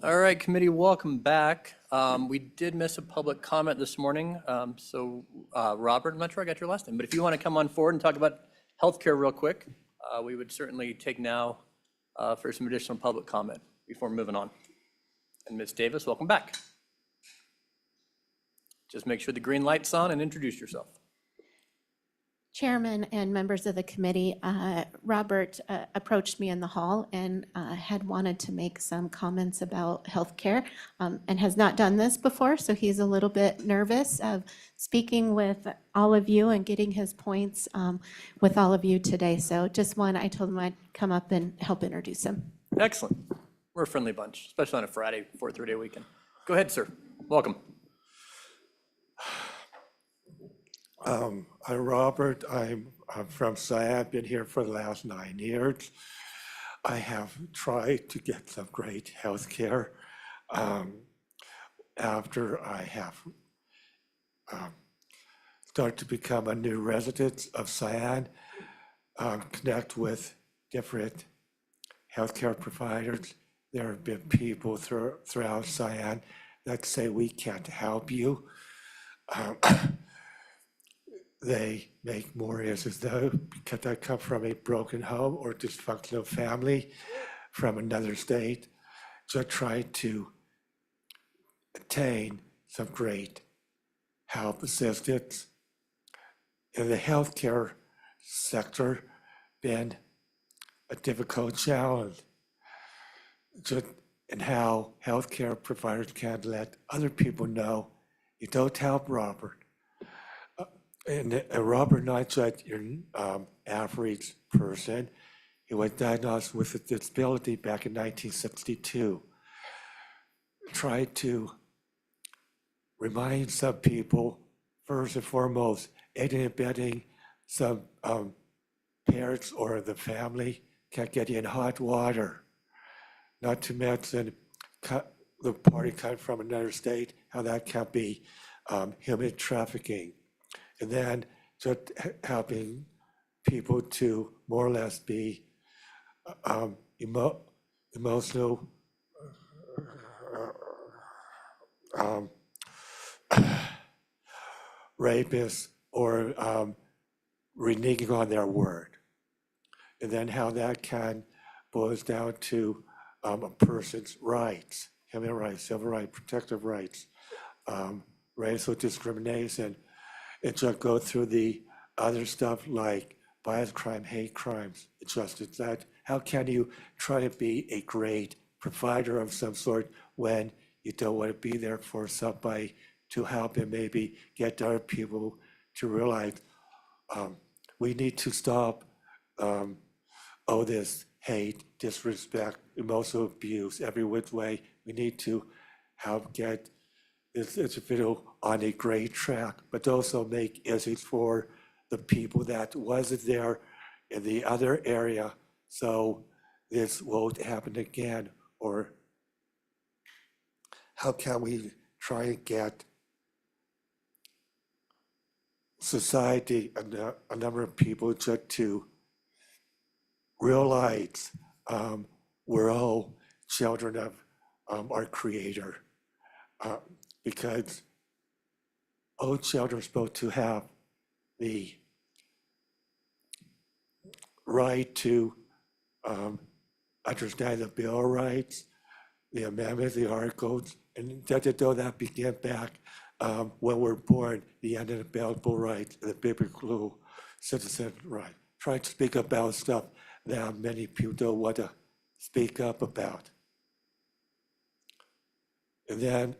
Speaker 1: All right, committee, welcome back. We did miss a public comment this morning. Robert, I'm not sure I got your last name, but if you want to come on forward and talk about healthcare real quick, we would certainly take now for some additional public comment before moving on. And Ms. Davis, welcome back. Just make sure the green light's on and introduce yourself.
Speaker 4: Chairman and members of the committee, Robert approached me in the hall and had wanted to make some comments about healthcare and has not done this before, so he's a little bit nervous of speaking with all of you and getting his points with all of you today. So I told him I'd come up and help introduce him.
Speaker 1: Excellent. We're a friendly bunch, especially on a Friday before a 3-day weekend. Go ahead, sir. Welcome.
Speaker 6: I'm Robert. I'm from Siam, been here for the last 9 years. I have tried to get some great health care. After I have started to become a new resident of Siam, connect with different healthcare providers. There have been people throughout Siam that say we can't help you. They make more as though because I come from a broken home or dysfunctional family from another state. So I tried to attain some great help assistance. In the healthcare sector, been a difficult challenge. And how healthcare providers can let other people know you don't help Robert. And Robert not such an average person. He was diagnosed with a disability back in 1962. Tried to remind some people, first and foremost, aiding and abetting some parents or the family can't get in hot water. Not to mention the party coming from another state, how that can be human trafficking. And then just helping people to more or less be emotional rapists or reneging on their word. And then how that can boils down to a person's rights, human rights, civil rights, protective rights, racial discrimination. It just go through the other stuff like bias crime, hate crimes. It's just that how can you try to be a great provider of some sort when you don't want to be there for somebody to help and maybe get other people to realize we need to stop this hate, disrespect, emotional abuse, every which way. We need to help get this individual on a great track, but also make issues for the people that wasn't there in the other area, so this won't happen again. Or how can we try and get society, a number of people just to realize we're all children of our Creator. Because all children are supposed to have the right to understand the Bill of Rights, the amendments, the articles, and that begin back when we're born, the unalienable rights, the biblical citizen right. Try to speak about stuff that many people don't want to speak up about. And then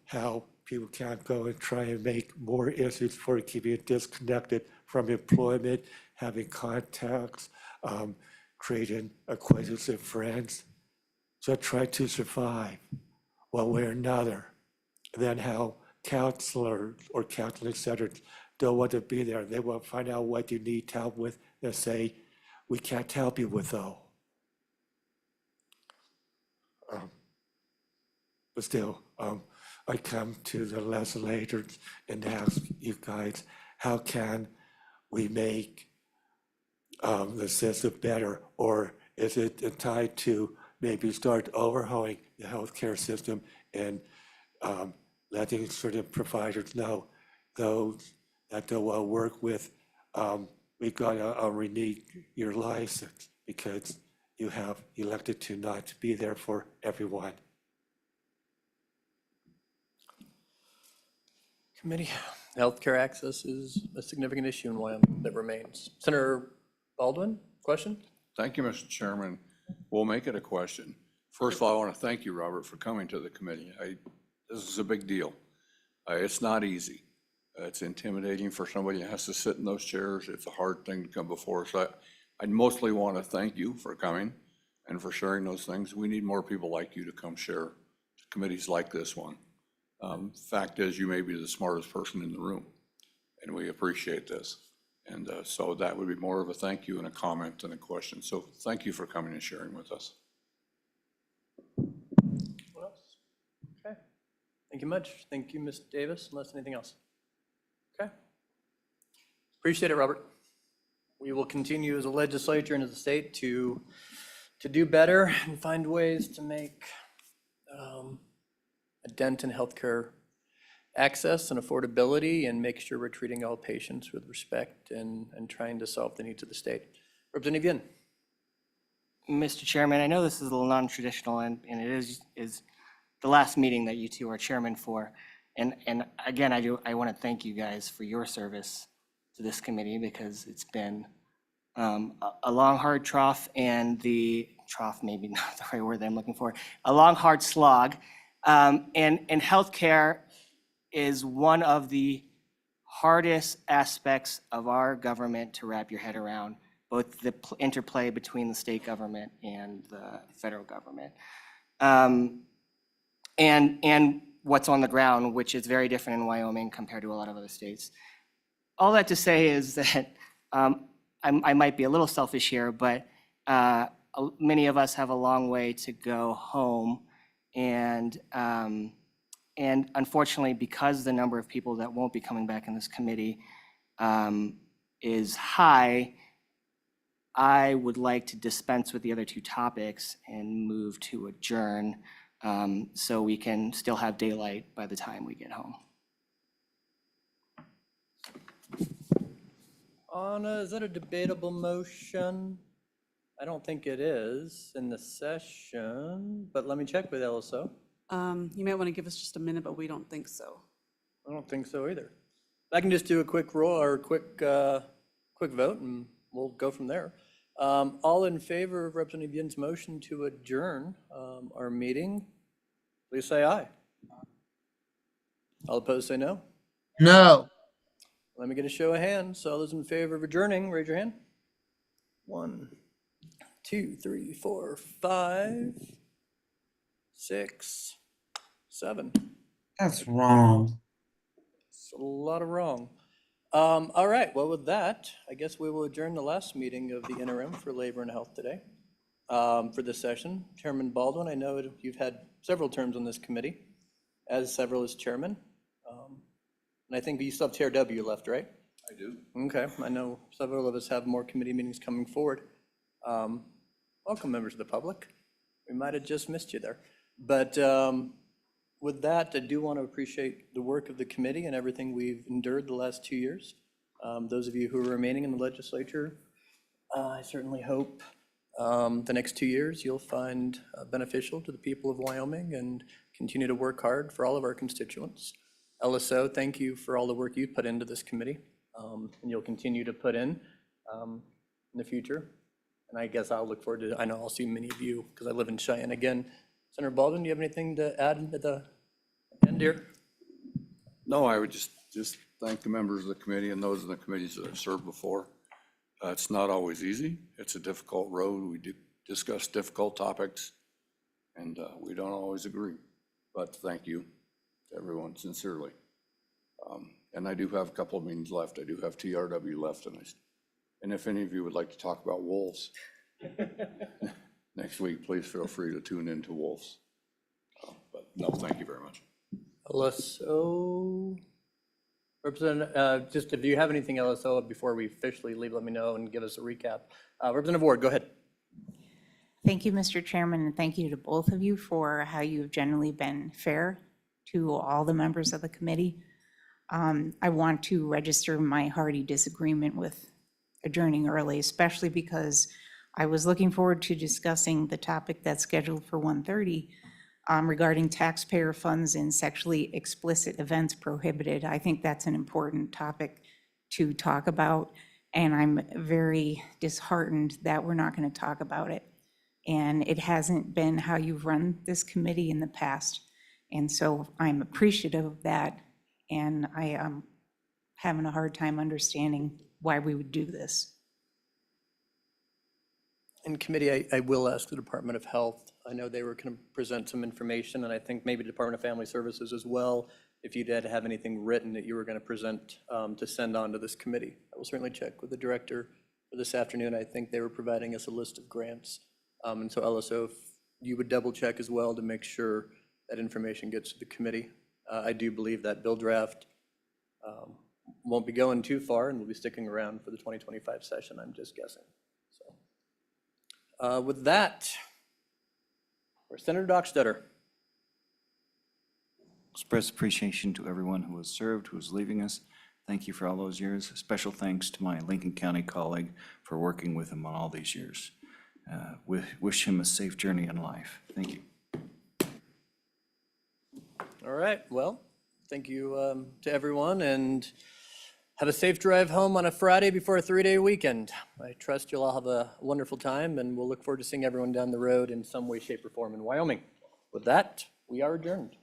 Speaker 6: how people can't go and try and make more issues for keeping it disconnected from employment, having contacts, creating acquaintances and friends. So try to survive one way or another. And then how counselors or counseling centers don't want to be there. They want to find out what you need help with. They say, we can't help you with though. But still, I come to the legislators and ask you guys, how can we make the system better? Or is it tied to maybe start overhauling the healthcare system and letting certain providers know those that they'll work with. We gotta renew your license because you have elected to not be there for everyone.
Speaker 1: Committee, healthcare access is a significant issue in Wyoming that remains. Senator Baldwin, question?
Speaker 8: Thank you, Mr. Chairman. We'll make it a question. First of all, I want to thank you, Robert, for coming to the committee. This is a big deal. It's not easy. It's intimidating for somebody that has to sit in those chairs. It's a hard thing to come before. So I mostly want to thank you for coming and for sharing those things. We need more people like you to come share committees like this one. Fact is, you may be the smartest person in the room, and we appreciate this. And so that would be more of a thank you and a comment than a question. So thank you for coming and sharing with us.
Speaker 1: What else? Okay. Thank you much. Thank you, Ms. Davis, unless anything else. Okay. Appreciate it, Robert. We will continue as a legislature and as a state to do better and find ways to make a dent in healthcare access and affordability and make sure we're treating all patients with respect and trying to solve the needs of the state. Representative Yin.
Speaker 20: Mr. Chairman, I know this is a little non-traditional and it is the last meeting that you two are chairman for. And again, I want to thank you guys for your service to this committee because it's been a long, hard trough, and the trough maybe not the right word that I'm looking for, a long, hard slog. And healthcare is one of the hardest aspects of our government to wrap your head around, both the interplay between the state government and the federal government. And what's on the ground, which is very different in Wyoming compared to a lot of other states. All that to say is that I might be a little selfish here, but many of us have a long way to go home. And unfortunately, because the number of people that won't be coming back in this committee is high, I would like to dispense with the other two topics and move to adjourn so we can still have daylight by the time we get home.
Speaker 1: Anna, is that a debatable motion? I don't think it is in the session, but let me check with LSO.
Speaker 12: You might want to give us just a minute, but we don't think so.
Speaker 1: I don't think so either. I can just do a quick roll or quick vote and we'll go from there. All in favor of Representative Yin's motion to adjourn our meeting, please say aye. All opposed say no.
Speaker 9: No.
Speaker 1: Let me get a show of hands. All those in favor of adjourning, raise your hand. 1, 2, 3, 4, 5, 6, 7.
Speaker 9: That's wrong.
Speaker 1: It's a lot of wrong. All right, well, with that, I guess we will adjourn the last meeting of the interim for Labor and Health today. For this session, Chairman Baldwin, I know you've had several terms on this committee, as several as chairman. And I think you still have TRW left, right?
Speaker 8: I do.
Speaker 1: Okay, I know several of us have more committee meetings coming forward. Welcome, members of the public. We might have just missed you there. But with that, I do want to appreciate the work of the committee and everything we've endured the last 2 years. Those of you who are remaining in the legislature, I certainly hope the next 2 years you'll find beneficial to the people of Wyoming and continue to work hard for all of our constituents. LSO, thank you for all the work you put into this committee, and you'll continue to put in the future. And I guess I'll look forward to, I know I'll see many of you because I live in Cheyenne again. Senator Baldwin, do you have anything to add at the end here?
Speaker 8: No, I would just thank the members of the committee and those in the committees that have served before. It's not always easy. It's a difficult road. We do discuss difficult topics, and we don't always agree. But thank you to everyone sincerely. And I do have a couple of meetings left. I do have TRW left, and if any of you would like to talk about wolves next week, please feel free to tune into wolves. But no, thank you very much.
Speaker 1: LSO, Representative, just if you have anything LSO before we officially leave, let me know and give us a recap. Representative Ward, go ahead.
Speaker 10: Thank you, Mr. Chairman, and thank you to both of you for how you've generally been fair to all the members of the committee. I want to register my hearty disagreement with adjourning early, especially because I was looking forward to discussing the topic that's scheduled for 1:30 regarding taxpayer funds in sexually explicit events prohibited. I think that's an important topic to talk about, and I'm very disheartened that we're not going to talk about it. And it hasn't been how you've run this committee in the past. And so I'm appreciative of that, and I am having a hard time understanding why we would do this.
Speaker 1: In committee, I will ask the Department of Health. I know they were going to present some information, and I think maybe Department of Family Services as well, if you did have anything written that you were going to present to send on to this committee. I will certainly check with the director for this afternoon. I think they were providing us a list of grants. And so LSO, if you would double check as well to make sure that information gets to the committee. I do believe that bill draft won't be going too far and will be sticking around for the 2025 session, I'm just guessing. So with that, Senator Dockstader.
Speaker 19: Express appreciation to everyone who has served, who is leaving us. Thank you for all those years. A special thanks to my Lincoln County colleague for working with him on all these years. Wish him a safe journey in life. Thank you.
Speaker 1: All right, well, thank you to everyone, and have a safe drive home on a Friday before a 3-day weekend. I trust you'll all have a wonderful time, and we'll look forward to seeing everyone down the road in some way, shape, or form in Wyoming. With that, we are adjourned.